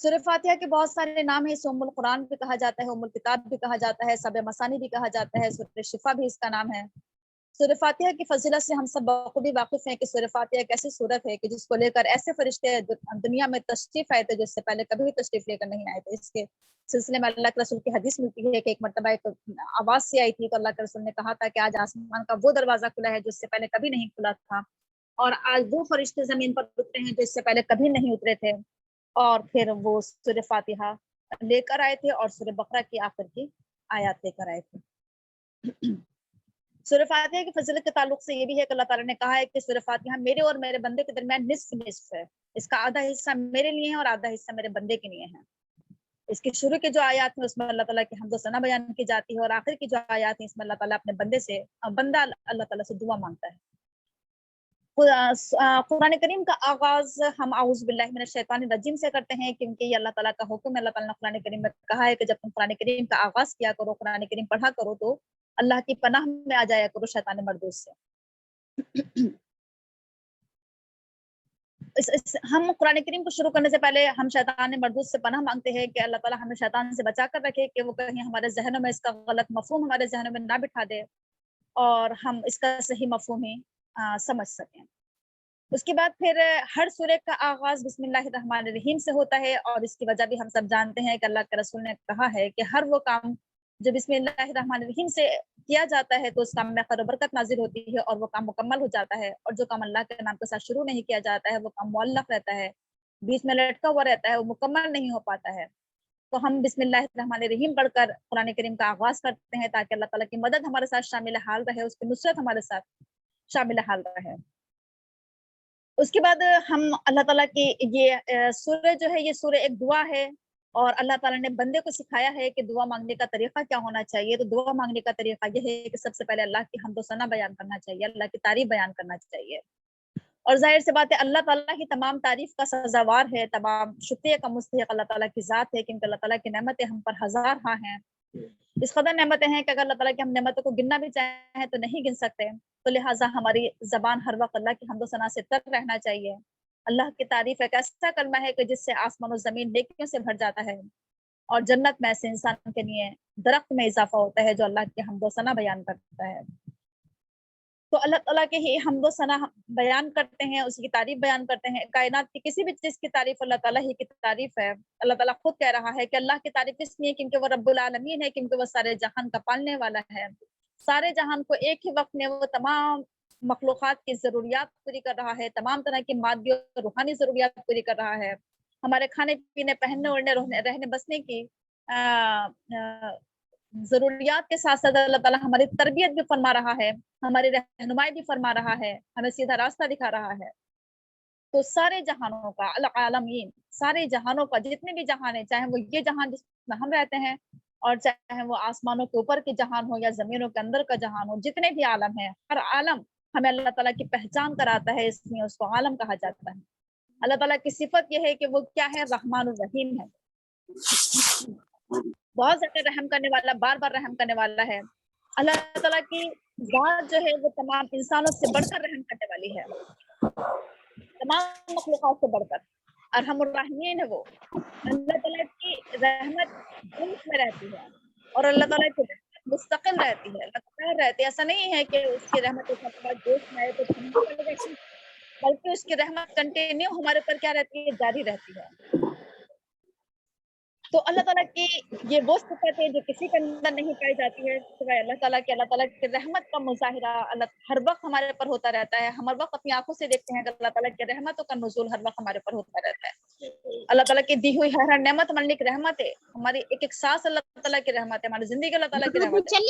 سورہ فاتحہ کے بہت سارے نام ہیں. اسے ام القرآن بھی کہا جاتا ہے, ام الکتاب بھی کہا جاتا ہے, سبع مثانی بھی کہا جاتا ہے, سورہ شفا بھی اس کا نام ہے. سورہ فاتحہ کی فضیلت سے ہم سب بخوبی واقف ہیں کہ سورہ فاتحہ ایک ایسی سورت ہے کہ جس کو لے کر ایسے فرشتے دنیا میں تشریف آئے تھے جو اس سے پہلے کبھی تشریف لے کر نہیں آئے تھے. اس کے سلسلے میں اللہ کے رسول کی حدیث ملتی ہے کہ ایک مرتبہ ایک آواز سے آئی تھی تو اللہ کے رسول نے کہا تھا کہ آج آسمان کا وہ دروازہ کھلا ہے جو اس سے پہلے کبھی نہیں کھلا تھا, اور آج وہ فرشتے زمین پر اترے ہیں جو اس سے پہلے کبھی نہیں اترے تھے. اور پھر وہ سورہ فاتحہ لے کر آئے تھے اور سورہ بقرہ کی آخر کی آیات لے کر آئے تھے. سورہ فاتحہ کی فضیلت کے تعلق سے یہ بھی ہے کہ اللہ تعالیٰ نے کہا ہے کہ سورہ فاتحہ میرے اور میرے بندے کے درمیان نصف نصف ہے. اس کا آدھا حصہ میرے لیے ہے اور آدھا حصہ میرے بندے کے لیے ہے. اس کے شروع کے جو آیات ہیں اس میں اللہ تعالیٰ کی حمد و ثنا بیان کی جاتی ہے, اور آخر کی جو آیات ہیں اس میں اللہ تعالیٰ اپنے بندہ اللہ تعالیٰ سے دعا مانگتا ہے. قرآن کریم کا آغاز ہم اعوذ باللہ من الشیطان الرجیم سے کرتے ہیں, کیونکہ یہ اللہ تعالیٰ کا حکم ہے. اللہ تعالیٰ نے قرآن کریم میں کہا ہے کہ جب تم قرآن کریم کا آغاز کیا کرو, قرآن کریم پڑھا کرو, تو اللہ کی پناہ میں آ جایا کرو شیطان مردود سے. ہم قرآن کریم کو شروع کرنے سے پہلے ہم شیطان مردود سے پناہ مانگتے ہیں کہ اللہ تعالیٰ ہمیں شیطان سے بچا کر رکھے کہ وہ کہیں ہمارے ذہنوں میں اس کا غلط مفہوم ہمارے ذہنوں میں نہ بٹھا دے اور ہم اس کا صحیح مفہوم ہی سمجھ سکیں. اس کے بعد پھر ہر سورہ کا آغاز بسم اللہ الرحمن الرحیم سے ہوتا ہے, اور اس کی وجہ بھی ہم سب جانتے ہیں کہ اللہ کے رسول نے کہا ہے کہ ہر وہ کام جو بسم اللہ الرحمن الرحیم سے کیا جاتا ہے تو اس کام میں خیر و برکت نازل ہوتی ہے اور وہ کام مکمل ہو جاتا ہے, اور جو کام اللہ کے نام کے ساتھ شروع نہیں کیا جاتا ہے وہ کام معلق رہتا ہے, بیچ میں لٹکا ہوا رہتا ہے, وہ مکمل نہیں ہو پاتا ہے. تو ہم بسم اللہ الرحمن الرحیم پڑھ کر قرآن کریم کا آغاز کرتے ہیں تاکہ اللہ تعالیٰ کی مدد ہمارے ساتھ شامل حال رہے, اس کی نصرت ہمارے ساتھ شامل حال رہے. اس کے بعد ہم اللہ تعالیٰ کی یہ سورہ جو ہے یہ سورہ ایک دعا ہے, اور اللہ تعالیٰ نے بندے کو سکھایا ہے کہ دعا مانگنے کا طریقہ کیا ہونا چاہیے. تو دعا مانگنے کا طریقہ یہ ہے کہ سب سے پہلے اللہ کی حمد و ثنا بیان کرنا چاہیے, اللہ کی تعریف بیان کرنا چاہیے. اور ظاہر سی بات ہے اللہ تعالیٰ کی تمام تعریف کا سزاوار ہے, تمام شکریہ کا مستحق اللہ تعالیٰ کی ذات ہے, کیونکہ اللہ تعالیٰ کی نعمتیں ہم پر ہزار ہاں ہیں. اس قدر نعمتیں ہیں کہ اگر اللہ تعالیٰ کی ہم نعمتوں کو گننا بھی چاہیں تو نہیں گن سکتے. تو لہٰذا ہماری زبان ہر وقت اللہ کی حمد و ثنا سے تر رہنا چاہیے. اللہ کی تعریف ایک ایسا کلمہ ہے کہ جس سے آسمان و زمین نیکیوں سے بھر جاتا ہے, اور جنت میں سے انسان کے لیے درخت میں اضافہ ہوتا ہے جو اللہ کی حمد و ثنا بیان کرتا ہے. تو اللہ تعالیٰ کے ہی حمد و ثنا بیان کرتے ہیں, اس کی تعریف بیان کرتے ہیں. کائنات کی کسی بھی چیز کی تعریف اللہ تعالیٰ ہی کی تعریف ہے. اللہ تعالیٰ خود کہہ رہا ہے کہ اللہ کی تعریف اس لیے کیونکہ وہ رب العالمین ہے, کیونکہ وہ سارے جہان کا پالنے والا ہے. سارے جہان کو ایک ہی وقت میں وہ تمام مخلوقات کی ضروریات پوری کر رہا ہے, تمام طرح کی مادی اور روحانی ضروریات پوری کر رہا ہے. ہمارے کھانے پینے, پہننے اوڑھنے, رہنے بسنے کی ضروریات کے ساتھ ساتھ اللہ تعالیٰ ہماری تربیت بھی فرما رہا ہے, ہماری رہنمائی بھی فرما رہا ہے, ہمیں سیدھا راستہ دکھا رہا ہے. تو سارے جہانوں کا العالمین, سارے جہانوں کا جتنے بھی جہان ہیں, چاہے وہ یہ جہان جس میں ہم رہتے ہیں اور چاہے وہ آسمانوں کے اوپر کے جہان ہو یا زمینوں کے اندر کا جہان ہو, جتنے بھی عالم ہیں, ہر عالم ہمیں اللہ تعالیٰ کی پہچان کراتا ہے, اس لیے اس کو عالم کہا جاتا ہے. اللہ تعالیٰ کی صفت یہ ہے کہ وہ کیا ہے, رحمان الرحیم ہے, بہت زیادہ رحم کرنے والا, بار بار رحم کرنے والا ہے. اللہ تعالیٰ کی ذات جو ہے وہ تمام انسانوں سے بڑھ کر رحم کرنے والی ہے, تمام مخلوقات سے بڑھ کر. ارحم الراحمین ہے وہ. اللہ تعالیٰ کی رحمت جنس میں رہتی ہے, اور اللہ تعالیٰ کی رحمت مستقل رہتی ہے, لگاتار رہتی ہے. ایسا نہیں ہے کہ اس کی رحمت ایک مرتبہ جوش میں آئے تو تھمنے پڑے گا, بلکہ اس کی رحمت کنٹینیو ہمارے اوپر کیا رہتی ہے, جاری رہتی ہے. تو اللہ تعالیٰ کی یہ وہ صفت ہے جو کسی کے اندر نہیں پائی جاتی ہے سوائے اللہ تعالیٰ کے. اللہ تعالیٰ کی رحمت کا مظاہرہ ہر وقت ہمارے اوپر ہوتا رہتا ہے. ہم ہر وقت اپنی آنکھوں سے دیکھتے ہیں کہ اللہ تعالیٰ کی رحمتوں کا نزول ہر وقت ہمارے اوپر ہوتا رہتا ہے. اللہ تعالیٰ کی دی ہوئی ہر نعمت ہمارے لیے رحمت ہے, ہماری ایک ایک سانس اللہ تعالیٰ کی رحمت ہے, ہماری زندگی اللہ تعالیٰ کی رحمت ہے.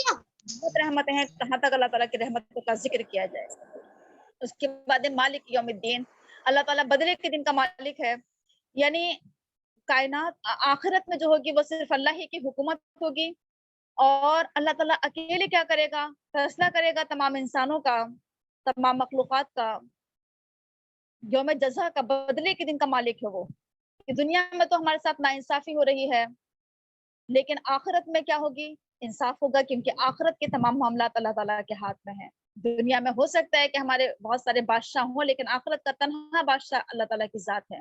بہت رحمتیں ہیں, کہاں تک اللہ تعالیٰ کی رحمتوں کا ذکر کیا جائے. اس کے بعد مالک یوم الدین, اللہ تعالیٰ بدلے کے دن کا مالک ہے, یعنی کائنات آخرت میں جو ہوگی وہ صرف اللہ ہی کی حکومت ہوگی, اور اللہ تعالیٰ اکیلے کیا کرے گا, فیصلہ کرے گا تمام انسانوں کا, تمام مخلوقات کا. یوم جزا کا, بدلے کے دن کا مالک ہے وہ. کہ دنیا میں تو ہمارے ساتھ ناانصافی ہو رہی ہے, لیکن آخرت میں کیا ہوگی, انصاف ہوگا, کیونکہ آخرت کے تمام معاملات اللہ تعالیٰ کے ہاتھ میں ہیں. دنیا میں ہو سکتا ہے کہ ہمارے بہت سارے بادشاہ ہوں, لیکن آخرت کا تنہا بادشاہ اللہ تعالیٰ کی ذات ہے.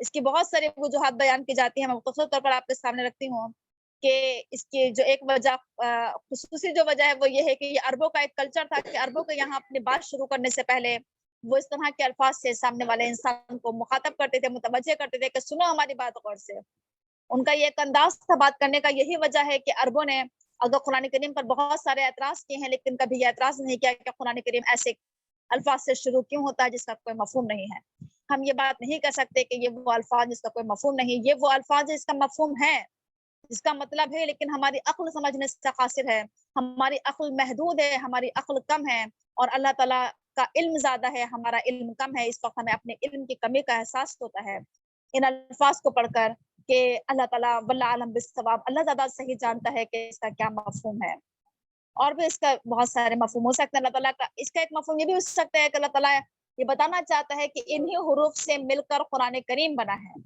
اس کی بہت ساری وجوہات بیان کی جاتی ہیں، میں مختصر طور پر آپ کے سامنے رکھتی ہوں کہ اس کی جو ایک وجہ خصوصی جو وجہ ہے وہ یہ ہے کہ یہ عربوں کا ایک کلچر تھا کہ عربوں کو یہاں اپنی بات شروع کرنے سے پہلے وہ اس طرح کے الفاظ سے سامنے والے انسان کو مخاطب کرتے تھے، متوجہ کرتے تھے کہ سنو ہماری بات غور سے. ان کا یہ ایک انداز تھا بات کرنے کا. یہی وجہ ہے کہ عربوں نے اگر قرآن کریم پر بہت سارے اعتراض کیے ہیں لیکن کبھی یہ اعتراض نہیں کیا کہ قرآن کریم ایسے الفاظ سے شروع کیوں ہوتا ہے جس کا کوئی مفہوم نہیں ہے. ہم یہ بات نہیں کر سکتے کہ یہ وہ الفاظ جس کا کوئی مفہوم نہیں، یہ وہ الفاظ جس کا مفہوم ہے، جس کا مطلب ہے، لیکن ہماری عقل سمجھنے سے قاصر ہے، ہماری عقل محدود ہے، ہماری عقل کم ہے، اور اللہ تعالیٰ کا علم زیادہ ہے، ہمارا علم کم ہے. اس وقت ہمیں اپنے علم کی کمی کا احساس ہوتا ہے ان الفاظ کو پڑھ کر کہ اللہ تعالیٰ واللہ عالم بالصواب، اللہ زیادہ صحیح جانتا ہے کہ اس کا کیا مفہوم ہے. اور بھی اس کا بہت سارے مفہوم ہو سکتے ہیں. اللہ تعالیٰ کا اس کا ایک مفہوم یہ بھی ہو سکتا ہے کہ اللہ تعالیٰ یہ بتانا چاہتا ہے کہ انہی حروف سے مل کر قرآن کریم بنا ہے.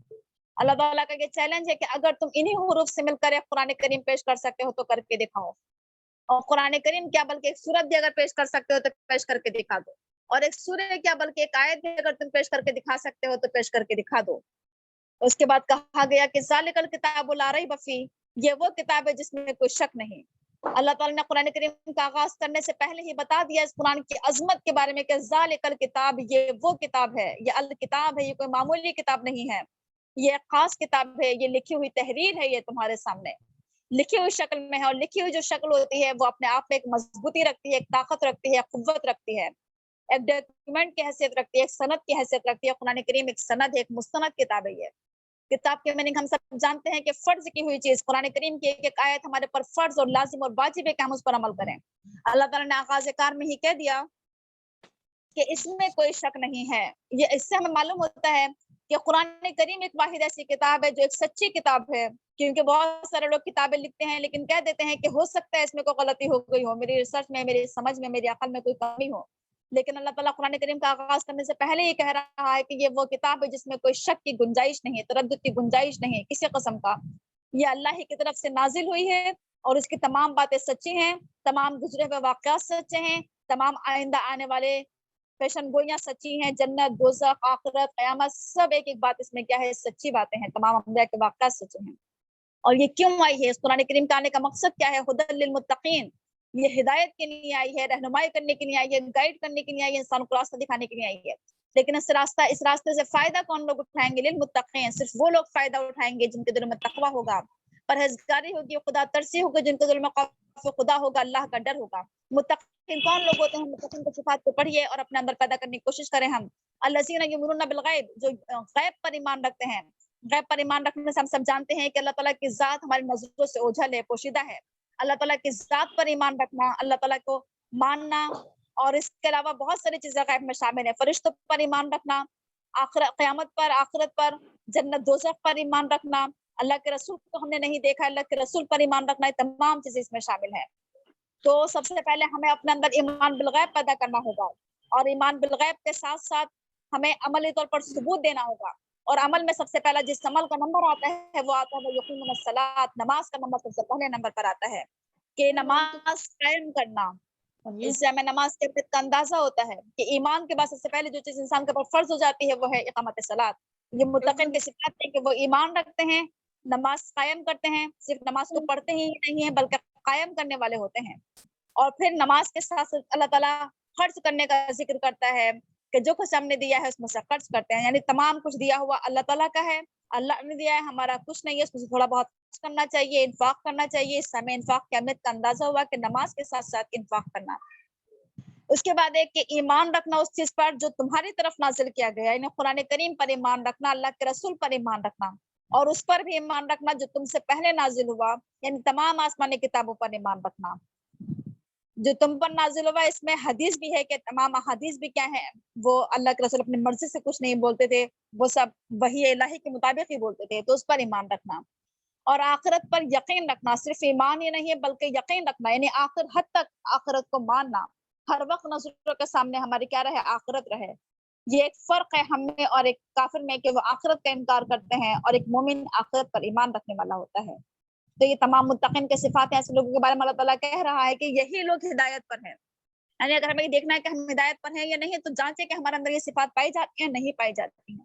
اللہ تعالیٰ کا یہ چیلنج ہے کہ اگر تم انہی حروف سے مل کر ایک قرآن کریم پیش کر سکتے ہو تو کر کے دکھاؤ. اور قرآن کریم کیا بلکہ ایک سورت بھی اگر پیش کر سکتے ہو تو پیش کر کے دکھا دو. اور ایک سورہ کیا بلکہ ایک آیت بھی اگر تم پیش کر کے دکھا سکتے ہو تو پیش کر کے دکھا دو. اس کے بعد کہا گیا کہ ذالک الکتاب لا ریب فیہ، یہ وہ کتاب ہے جس میں کوئی شک نہیں. اللہ تعالیٰ نے قرآن کریم کا آغاز کرنے سے پہلے ہی بتا دیا اس قرآن کی عظمت کے بارے میں کہ ذالک الکتاب، یہ وہ کتاب ہے، یہ الکتاب ہے، یہ کوئی معمولی کتاب نہیں ہے، یہ ایک خاص کتاب ہے، یہ لکھی ہوئی تحریر ہے، یہ تمہارے سامنے لکھی ہوئی شکل میں ہے. اور لکھی ہوئی جو شکل ہوتی ہے وہ اپنے آپ میں ایک مضبوطی رکھتی ہے، ایک طاقت رکھتی ہے، ایک قوت رکھتی ہے، ایک ڈاکیومنٹ کی حیثیت رکھتی ہے، ایک سند کی حیثیت رکھتی ہے. قرآن کریم ایک سند ہے، ایک مستند کتاب ہے. یہ کتاب کے میننگ ہم سب جانتے ہیں کہ فرض کی ہوئی چیز. قرآن کریم کی ایک ایک آیت ہمارے پر فرض اور لازم اور واجب ہے کہ ہم اس پر عمل کریں. اللہ تعالیٰ نے آغاز کار میں ہی کہہ دیا کہ اس میں کوئی شک نہیں ہے. یہ اس سے ہمیں معلوم ہوتا ہے کہ قرآن کریم ایک واحد ایسی کتاب ہے جو ایک سچی کتاب ہے. کیونکہ بہت سارے لوگ کتابیں لکھتے ہیں لیکن کہہ دیتے ہیں کہ ہو سکتا ہے اس میں کوئی غلطی ہو گئی ہو، میری ریسرچ میں، میری سمجھ میں، میری عقل میں کوئی کمی ہو. لیکن اللہ تعالیٰ قرآن کریم کا آغاز کرنے سے پہلے ہی کہہ رہا ہے کہ یہ وہ کتاب ہے جس میں کوئی شک کی گنجائش نہیں ہے، تردد کی گنجائش نہیں ہے کسی قسم کا. یہ اللہ ہی کی طرف سے نازل ہوئی ہے اور اس کی تمام باتیں سچی ہیں، تمام گزرے ہوئے واقعات سچے ہیں، تمام آئندہ آنے والے پیشن گوئیاں سچی ہیں. جنت، دوزخ، آخرت، قیامت، سب ایک ایک بات اس میں کیا ہے، سچی باتیں ہیں. تمام انبیاء کے واقعات سچے ہیں. اور یہ کیوں آئی ہے؟ اس قرآن کریم کا آنے کا مقصد کیا ہے؟ ہدی للمتقین، یہ ہدایت کے لیے آئی ہے، رہنمائی کرنے کے لیے آئی ہے، گائیڈ کرنے کے لیے آئی ہے، انسان کو راستہ دکھانے کے لیے آئی ہے. لیکن اس راستے سے فائدہ کون لوگ اٹھائیں گے؟ للمتقین، صرف وہ لوگ فائدہ اٹھائیں گے جن کے دل میں تقویٰ ہوگا، پرہیزگاری ہوگی، خدا ترسی ہوگی، جن کے دل میں خوف خدا ہوگا، اللہ کا ڈر ہوگا. متقین کون لوگ ہوتے ہیں؟ متقین کی صفات کو پڑھیے اور اپنے اندر پیدا کرنے کی کوشش کریں. ہم الذین یؤمنون بالغیب، جو غیب پر ایمان رکھتے ہیں. غیب پر ایمان رکھنے سے ہم سب جانتے ہیں کہ اللہ تعالیٰ کی ذات ہماری نظروں سے اوجھل ہے، پوشیدہ ہے. اللہ تعالیٰ کی ذات پر ایمان رکھنا، اللہ تعالیٰ کو ماننا، اور اس کے علاوہ بہت ساری چیزیں غیب میں شامل ہیں. فرشتوں پر ایمان رکھنا، قیامت پر، آخرت پر، جنت دوزخ پر ایمان رکھنا، اللہ کے رسول کو ہم نے نہیں دیکھا، اللہ کے رسول پر ایمان رکھنا، یہ تمام چیزیں اس میں شامل ہیں. تو سب سے پہلے ہمیں اپنے اندر ایمان بالغیب پیدا کرنا ہوگا، اور ایمان بالغیب کے ساتھ ساتھ ہمیں عملی طور پر ثبوت دینا ہوگا. اور عمل میں سب سے پہلا جس عمل کا نمبر آتا ہے وہ آتا ہے یقیمون الصلاۃ، نماز کا نمبر سب سے پہلے نمبر پر آتا ہے کہ نماز قائم کرنا. اس سے ہمیں نماز کے اہمیت کا اندازہ ہوتا ہے کہ ایمان کے بعد سب سے پہلے جو چیز انسان کے اوپر فرض ہو جاتی ہے وہ ہے اقامت صلاۃ. یہ متقین کی صفات ہے کہ وہ ایمان رکھتے ہیں، نماز قائم کرتے ہیں، صرف نماز کو پڑھتے ہی نہیں ہیں بلکہ قائم کرنے والے ہوتے ہیں. اور پھر نماز کے ساتھ اللہ تعالیٰ خرچ کرنے کا ذکر کرتا ہے کہ جو کچھ ہم نے دیا ہے اس میں سے خرچ کرتے ہیں. یعنی تمام کچھ دیا ہوا اللہ تعالیٰ کا ہے، اللہ نے دیا ہے، ہمارا کچھ نہیں ہے، اس میں سے تھوڑا بہت کرنا چاہیے، انفاق کرنا چاہیے. اس سے ہمیں انفاق کی اہمیت کا اندازہ ہوا کہ نماز کے ساتھ ساتھ انفاق کرنا. اس کے بعد ایک کہ ایمان رکھنا اس چیز پر جو تمہاری طرف نازل کیا گیا، یعنی قرآن کریم پر ایمان رکھنا، اللہ کے رسول پر ایمان رکھنا، اور اس پر بھی ایمان رکھنا جو تم سے پہلے نازل ہوا، یعنی تمام آسمانی کتابوں پر ایمان رکھنا جو تم پر نازل ہوا. اس میں حدیث بھی ہے کہ تمام احادیث بھی کیا ہے، وہ اللہ کے رسول اپنی مرضی سے کچھ نہیں بولتے تھے، وہ سب وحی الہی کے مطابق ہی بولتے تھے، تو اس پر ایمان رکھنا. اور آخرت پر یقین رکھنا، صرف ایمان ہی نہیں ہے بلکہ یقین رکھنا، یعنی آخر حد تک آخرت کو ماننا، ہر وقت نظروں کے سامنے ہماری کیا رہے، آخرت رہے. یہ ایک فرق ہے ہم میں اور ایک کافر میں کہ وہ آخرت کا انکار کرتے ہیں اور ایک مومن آخرت پر ایمان رکھنے والا ہوتا ہے. تو یہ تمام متقین کے صفات ہیں. ایسے لوگوں کے بارے میں اللہ تعالیٰ کہہ رہا ہے کہ یہی لوگ ہدایت پر ہیں. یعنی اگر ہمیں یہ دیکھنا ہے کہ ہم ہدایت پر ہیں یا نہیں تو جانچیں کہ ہمارے اندر یہ صفات پائی جاتی ہیں نہیں پائی جاتی ہیں.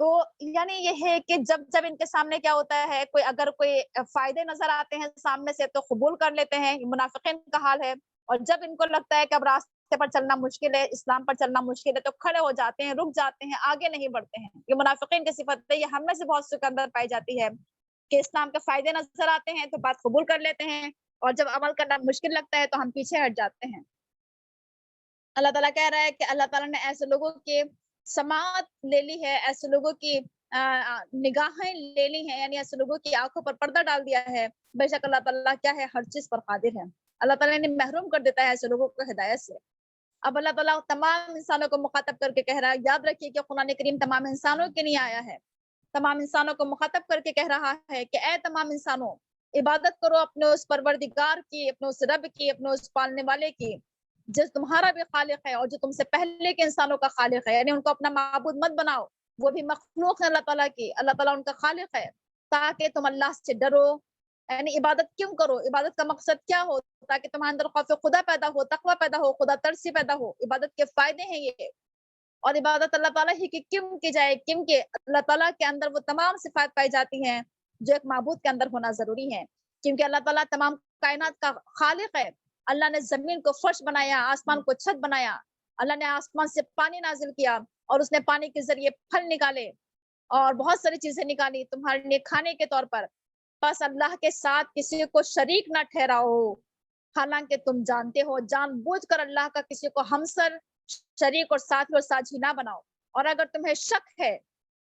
تو یعنی یہ ہے کہ جب جب ان کے سامنے کیا ہوتا ہے، کوئی اگر کوئی فائدے نظر آتے ہیں سامنے سے تو قبول کر لیتے ہیں، یہ منافقین کا حال ہے۔ اور جب ان کو لگتا ہے کہ اب راستے پر چلنا مشکل ہے، اسلام پر چلنا مشکل ہے، تو کھڑے ہو جاتے ہیں، رک جاتے ہیں، آگے نہیں بڑھتے ہیں۔ یہ منافقین کی صفت ہے، یہ ہم میں سے بہت سے کے اندر پائی جاتی ہے کہ اسلام کے فائدے نظر آتے ہیں تو بات قبول کر لیتے ہیں، اور جب عمل کرنا مشکل لگتا ہے تو ہم پیچھے ہٹ جاتے ہیں۔ اللہ تعالیٰ کہہ رہا ہے کہ اللہ تعالیٰ نے ایسے لوگوں کی سماعت لے لی ہے، ایسے لوگوں کی نگاہیں لے لی ہیں، یعنی ایسے لوگوں کی آنکھوں پر پردہ ڈال دیا ہے۔ بے شک اللہ تعالیٰ کیا ہے، ہر چیز پر قادر ہے۔ اللہ تعالیٰ نے محروم کر دیتا ہے ایسے لوگوں کو ہدایت سے۔ اب اللہ تعالیٰ تمام انسانوں کو مخاطب کر کے کہہ رہا ہے، یاد رکھیے کہ قرآن کریم تمام انسانوں کے لیے آیا ہے، تمام انسانوں کو مخاطب کر کے کہہ رہا ہے کہ اے تمام انسانوں، عبادت کرو اپنے اس پروردگار کی، اپنے اس رب کی، اپنے اس پالنے والے کی، جس تمہارا بھی خالق ہے اور جو تم سے پہلے کے انسانوں کا خالق ہے، یعنی ان کو اپنا معبود مت بناؤ، وہ بھی مخلوق ہے اللہ تعالیٰ کی، اللہ تعالیٰ ان کا خالق ہے، تاکہ تم اللہ سے ڈرو۔ یعنی عبادت کیوں کرو، عبادت کا مقصد کیا ہو، تاکہ تمہارے اندر خوف خدا پیدا ہو، تقوی پیدا ہو، خدا ترسی پیدا ہو۔ عبادت کے فائدے ہیں یہ، اور عبادت اللہ تعالیٰ ہی کی کیوں کی جائے، کیونکہ اللہ تعالیٰ کے اندر وہ تمام صفات پائی جاتی ہیں جو ایک معبود کے اندر ہونا ضروری ہے، کیونکہ اللہ تعالیٰ تمام کائنات کا خالق ہے۔ اللہ نے زمین کو فرش بنایا، آسمان کو چھت بنایا، اللہ نے آسمان سے پانی نازل کیا اور اس نے پانی کے ذریعے پھل نکالے اور بہت ساری چیزیں نکالی تمہارے لیے کھانے کے طور پر۔ بس اللہ کے ساتھ کسی کو شریک نہ ٹھہراؤ، حالانکہ تم جانتے ہو، جان بوجھ کر اللہ کا کسی کو ہمسر، شریک اور ساتھی اور ساجھی نہ بناؤ۔ اور اگر تمہیں شک ہے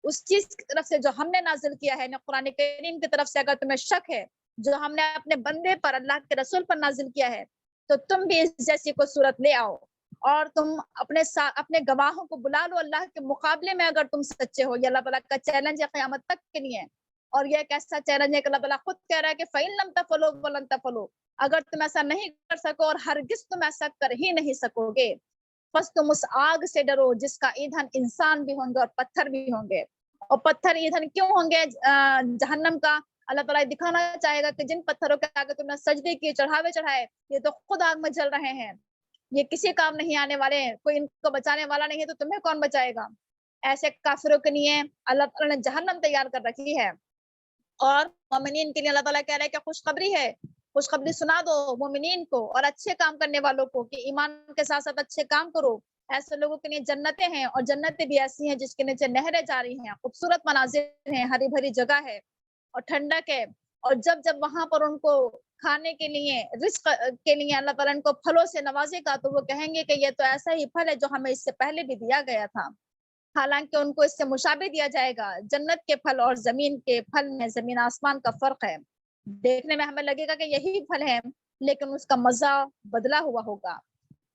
اس چیز کی طرف سے جو ہم نے نازل کیا ہے، قرآن کریم کی طرف سے اگر تمہیں شک ہے جو ہم نے اپنے بندے پر، اللہ کے رسول پر نازل کیا ہے، تو تم بھی اس جیسی کوئی صورت لے آؤ اور تم اپنے گواہوں کو بلا لو اللہ کے مقابلے میں، اگر تم سچے ہو۔ یہ اللہ تعالیٰ کا چیلنج ہے قیامت تک کے لیے، اور یہ ایک ایسا چیلنج ہے کہ اللہ تعالیٰ خود کہہ رہا ہے کہ فَإِن لَمْ تَفْعَلُوا وَلَن تَفْعَلُوا، اگر تم ایسا نہیں کر سکو اور ہرگز تم ایسا کر ہی نہیں سکو گے، بس تم اس آگ سے ڈرو جس کا ایندھن انسان بھی ہوں گے اور پتھر بھی ہوں گے۔ اور پتھر ایندھن کیوں ہوں گے جہنم کا؟ اللہ تعالیٰ دکھانا چاہے گا کہ جن پتھروں کے آگے تم نے سجدے کیے، چڑھاوے چڑھائے، یہ تو خود آگ میں جل رہے ہیں، یہ کسی کام نہیں آنے والے ہیں، کوئی ان کو بچانے والا نہیں ہے، تو تمہیں کون بچائے گا؟ ایسے کافروں کے لیے اللہ تعالیٰ نے جہنم تیار کر رکھی ہے، اور مومنین کے لیے اللہ تعالیٰ کہہ رہا ہے کہ خوشخبری ہے، خوشخبری سنا دو مومنین کو اور اچھے کام کرنے والوں کو کہ ایمان کے ساتھ ساتھ اچھے کام کرو۔ ایسے لوگوں کے لیے جنتیں ہیں، اور جنتیں بھی ایسی ہیں جس کے نیچے نہریں جاری ہیں، خوبصورت مناظر ہیں، ہری بھری جگہ ہے اور ٹھنڈک ہے، اور جب جب وہاں پر ان کو کھانے کے لیے، رزق کے لیے اللہ تعالیٰ ان کو پھلوں سے نوازے گا تو وہ کہیں گے کہ یہ تو ایسا ہی پھل ہے جو ہمیں اس سے پہلے بھی دیا گیا تھا، حالانکہ ان کو اس سے مشابہ دیا جائے گا۔ جنت کے پھل اور زمین کے پھل میں زمین آسمان کا فرق ہے، دیکھنے میں ہمیں لگے گا کہ یہی پھل ہے، لیکن اس کا مزہ بدلا ہوا ہوگا۔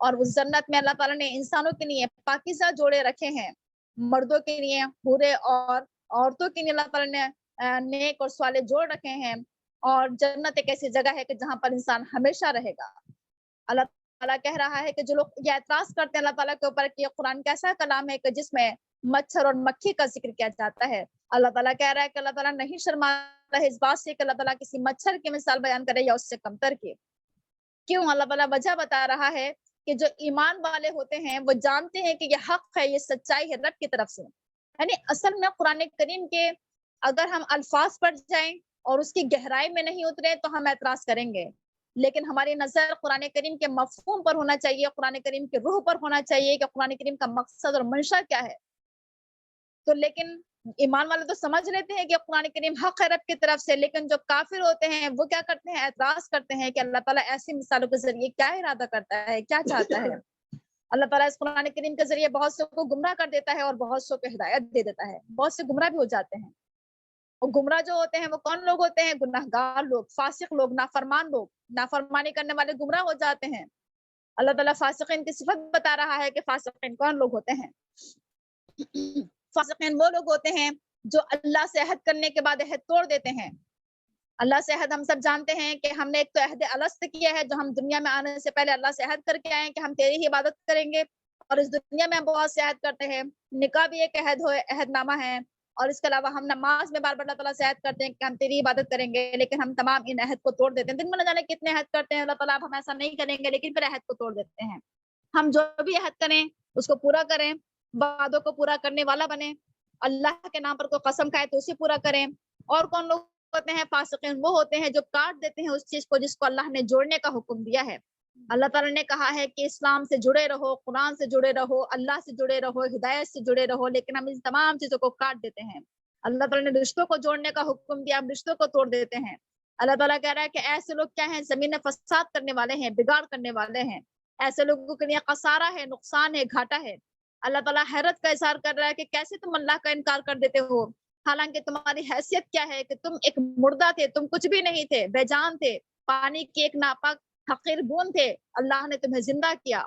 اور اس جنت میں اللہ تعالیٰ نے انسانوں کے لیے پاکیزہ جوڑے رکھے ہیں، مردوں کے لیے حورے اور عورتوں کے لیے اللہ تعالیٰ نے نیک اور صالح جوڑ رکھے ہیں، اور جنت ایک ایسی جگہ ہے کہ جہاں پر انسان ہمیشہ رہے گا۔ اللہ تعالیٰ کہہ رہا ہے کہ جو لوگ یہ اعتراض کرتے ہیں اللہ تعالیٰ کے اوپر کہ یہ قرآن کیسا کلام ہے کہ جس میں مچھر اور مکھی کا ذکر کیا جاتا ہے، اللہ تعالیٰ کہہ رہا ہے کہ اللہ تعالیٰ نہیں شرماتا ہے اس بات سے کہ اللہ تعالیٰ کسی مچھر کی مثال بیان کرے یا اس سے کمتر کی۔ کیوں؟ اللہ تعالیٰ وجہ بتا رہا ہے کہ جو ایمان والے ہوتے ہیں وہ جانتے ہیں کہ یہ حق ہے، یہ سچائی ہے رب کی طرف سے۔ یعنی اصل میں قرآن کریم کے اگر ہم الفاظ پڑھ جائیں اور اس کی گہرائی میں نہیں اترے تو ہم اعتراض کریں گے، لیکن ہماری نظر قرآن کریم کے مفہوم پر ہونا چاہیے، قرآن کریم کی روح پر ہونا چاہیے کہ قرآن کریم کا مقصد اور منشا کیا ہے۔ تو لیکن ایمان والے تو سمجھ لیتے ہیں کہ قرآن کریم حق ہے رب کی طرف سے، لیکن جو کافر ہوتے ہیں وہ کیا کرتے ہیں؟ اعتراض کرتے ہیں کہ اللہ تعالیٰ ایسی مثالوں کے ذریعے کیا ارادہ کرتا ہے، کیا چاہتا ہے۔ اللہ تعالیٰ اس قرآن کریم کے ذریعے بہت سے کو گمراہ کر دیتا ہے اور بہت سے کو ہدایت دے دیتا ہے، بہت سے گمراہ بھی ہو جاتے ہیں۔ اور گمراہ جو ہوتے ہیں وہ کون لوگ ہوتے ہیں؟ گناہگار لوگ، فاسق لوگ، نافرمان لوگ، نافرمانی کرنے والے گمراہ ہو جاتے ہیں۔ اللہ تعالیٰ فاسقین کی صفت بتا رہا ہے کہ فاسقین کون لوگ ہوتے ہیں۔ فاسقین وہ لوگ ہوتے ہیں جو اللہ سے عہد کرنے کے بعد عہد توڑ دیتے ہیں۔ اللہ سے عہد ہم سب جانتے ہیں کہ ہم نے ایک تو عہد الست کیا ہے، جو ہم دنیا میں آنے سے پہلے اللہ سے عہد کر کے آئے کہ ہم تیری ہی عبادت کریں گے، اور اس دنیا میں ہم بہت سے عہد کرتے ہیں۔ نکاح بھی ایک عہد نامہ ہے، اور اس کے علاوہ ہم نماز میں بار بار اللہ تعالیٰ سے عہد کرتے ہیں کہ ہم تیری عبادت کریں گے، لیکن ہم تمام ان عہد کو توڑ دیتے ہیں۔ دن میں نہ جانے کتنے عہد کرتے ہیں اللہ تعالیٰ، اب ہم ایسا نہیں کریں گے، لیکن پھر عہد کو توڑ دیتے ہیں۔ ہم جو بھی عہد کریں اس کو پورا کریں، وعدوں کو پورا کرنے والا بنے، اللہ کے نام پر کوئی قسم کھائے تو اسے پورا کریں. اور کون لوگ ہوتے ہیں فاسقین؟ وہ ہوتے ہیں جو کاٹ دیتے ہیں اس چیز کو جس کو اللہ نے جوڑنے کا حکم دیا ہے. اللہ تعالیٰ نے کہا ہے کہ اسلام سے جڑے رہو، قرآن سے جڑے رہو، اللہ سے جڑے رہو، ہدایت سے جڑے رہو، لیکن ہم ان تمام چیزوں کو کاٹ دیتے ہیں. اللہ تعالیٰ نے رشتوں کو جوڑنے کا حکم دیا، ہم رشتوں کو توڑ دیتے ہیں. اللہ تعالیٰ کہہ رہا ہے کہ ایسے لوگ کیا ہیں؟ زمین میں فساد کرنے والے ہیں، بگاڑ کرنے والے ہیں. ایسے لوگوں کے لیے خسارہ ہے، نقصان ہے، گھاٹا ہے. اللہ تعالیٰ حیرت کا اظہار کر رہا ہے کہ کیسے تم اللہ کا انکار کر دیتے ہو، حالانکہ تمہاری حیثیت کیا ہے کہ تم ایک مردہ تھے، تم کچھ بھی نہیں تھے، بے جان تھے، پانی کی ایک ناپاک حقیر بوند تھے. اللہ نے تمہیں زندہ کیا،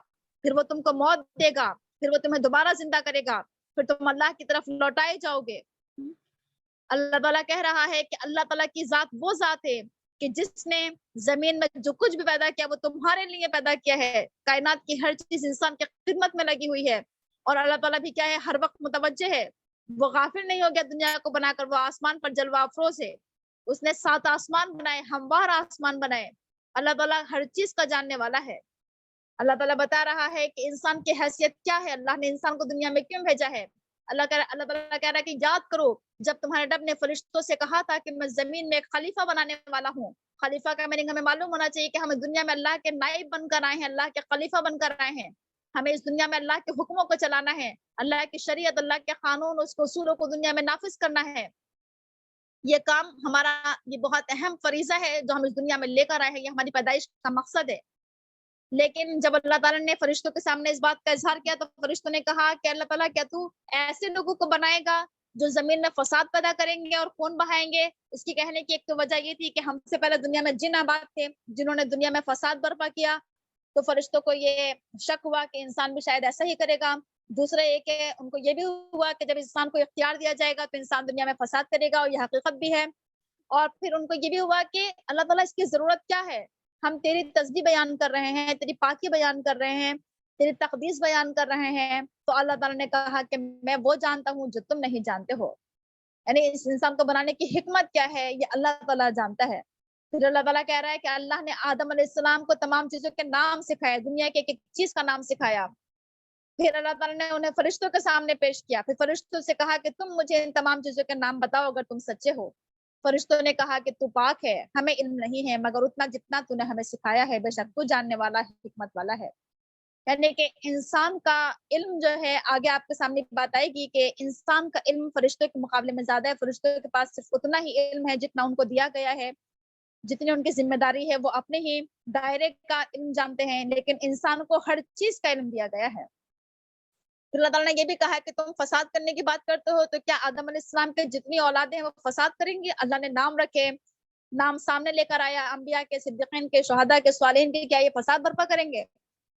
پھر وہ تم کو موت دے گا، پھر وہ تمہیں دوبارہ زندہ کرے گا، پھر تم اللہ کی طرف لوٹائے جاؤ گے. اللہ تعالیٰ کہہ رہا ہے کہ اللہ تعالیٰ کی ذات وہ ذات ہے کہ جس نے زمین میں جو کچھ بھی پیدا کیا وہ تمہارے لیے پیدا کیا ہے. کائنات کی ہر چیز انسان کی خدمت میں لگی ہوئی ہے. اور اللہ تعالیٰ بھی کیا ہے؟ ہر وقت متوجہ ہے. وہ غافل نہیں ہو گیا دنیا کو بنا کر، وہ آسمان پر جلوہ افروز ہے. اس نے 7 آسمان بنائے، ہموار آسمان بنائے. اللہ تعالیٰ ہر چیز کا جاننے والا ہے. اللہ تعالیٰ بتا رہا ہے کہ انسان کی حیثیت کیا ہے، اللہ نے انسان کو دنیا میں کیوں بھیجا ہے. اللہ تعالیٰ کہہ رہا ہے کہ یاد کرو جب تمہارے رب نے فرشتوں سے کہا تھا کہ میں زمین میں ایک خلیفہ بنانے والا ہوں. خلیفہ کا میننگ ہمیں معلوم ہونا چاہیے کہ ہم دنیا میں اللہ کے نائب بن کر آئے ہیں، اللہ کے خلیفہ بن کر آئے ہیں. ہمیں اس دنیا میں اللہ کے حکموں کو چلانا ہے، اللہ کی شریعت، اللہ کے قانون، اس کے اصولوں کو دنیا میں نافذ کرنا ہے. یہ کام ہمارا، یہ بہت اہم فریضہ ہے جو ہم اس دنیا میں لے کر آئے ہیں، یہ ہماری پیدائش کا مقصد ہے. لیکن جب اللہ تعالیٰ نے فرشتوں کے سامنے اس بات کا اظہار کیا تو فرشتوں نے کہا کہ اللہ تعالیٰ کیا تو ایسے لوگوں کو بنائے گا جو زمین میں فساد پیدا کریں گے اور خون بہائیں گے؟ اس کی کہنے کی ایک تو وجہ یہ تھی کہ ہم سے پہلے دنیا میں جن آباد تھے جنہوں نے دنیا میں فساد برپا کیا، تو فرشتوں کو یہ شک ہوا کہ انسان بھی شاید ایسا ہی کرے گا. دوسرے یہ کہ ان کو یہ بھی ہوا کہ جب انسان کو اختیار دیا جائے گا تو انسان دنیا میں فساد کرے گا، اور یہ حقیقت بھی ہے. اور پھر ان کو یہ بھی ہوا کہ اللہ تعالیٰ اس کی ضرورت کیا ہے؟ ہم تیری تسبیح بیان کر رہے ہیں، تیری پاکی بیان کر رہے ہیں، تیری تقدیس بیان کر رہے ہیں. تو اللہ تعالیٰ نے کہا کہ میں وہ جانتا ہوں جو تم نہیں جانتے ہو. یعنی اس انسان کو بنانے کی حکمت کیا ہے یہ اللہ تعالیٰ جانتا ہے. پھر اللہ تعالیٰ کہہ رہا ہے کہ اللہ نے آدم علیہ السلام کو تمام چیزوں کے نام سکھائے، دنیا کے ایک ایک چیز کا نام سکھایا. پھر اللہ تعالیٰ نے انہیں فرشتوں کے سامنے پیش کیا، پھر فرشتوں سے کہا کہ تم مجھے ان تمام چیزوں کے نام بتاؤ اگر تم سچے ہو. فرشتوں نے کہا کہ تو پاک ہے، ہمیں علم نہیں ہے مگر اتنا جتنا تو نے ہمیں سکھایا ہے، بے شک تو جاننے والا ہے، حکمت والا ہے. یعنی کہ انسان کا علم جو ہے، آگے آپ کے سامنے بات آئے گی کہ انسان کا علم فرشتوں کے مقابلے میں زیادہ ہے. فرشتوں کے پاس صرف اتنا ہی علم ہے جتنا ان کو دیا گیا ہے، جتنی ان کی ذمہ داری ہے، وہ اپنے ہی دائرے کا علم جانتے ہیں. لیکن انسان کو ہر چیز کا علم دیا گیا ہے. پھر اللہ تعالیٰ نے یہ بھی کہا کہ تم فساد کرنے کی بات کرتے ہو تو کیا آدم علیہ السلام کے جتنی اولادیں ہیں وہ فساد کریں گی؟ اللہ نے نام رکھے، نام سامنے لے کر آیا، انبیاء کے، صدیقین کے، شہداء کے، صالحین کے، کیا یہ فساد برپا کریں گے؟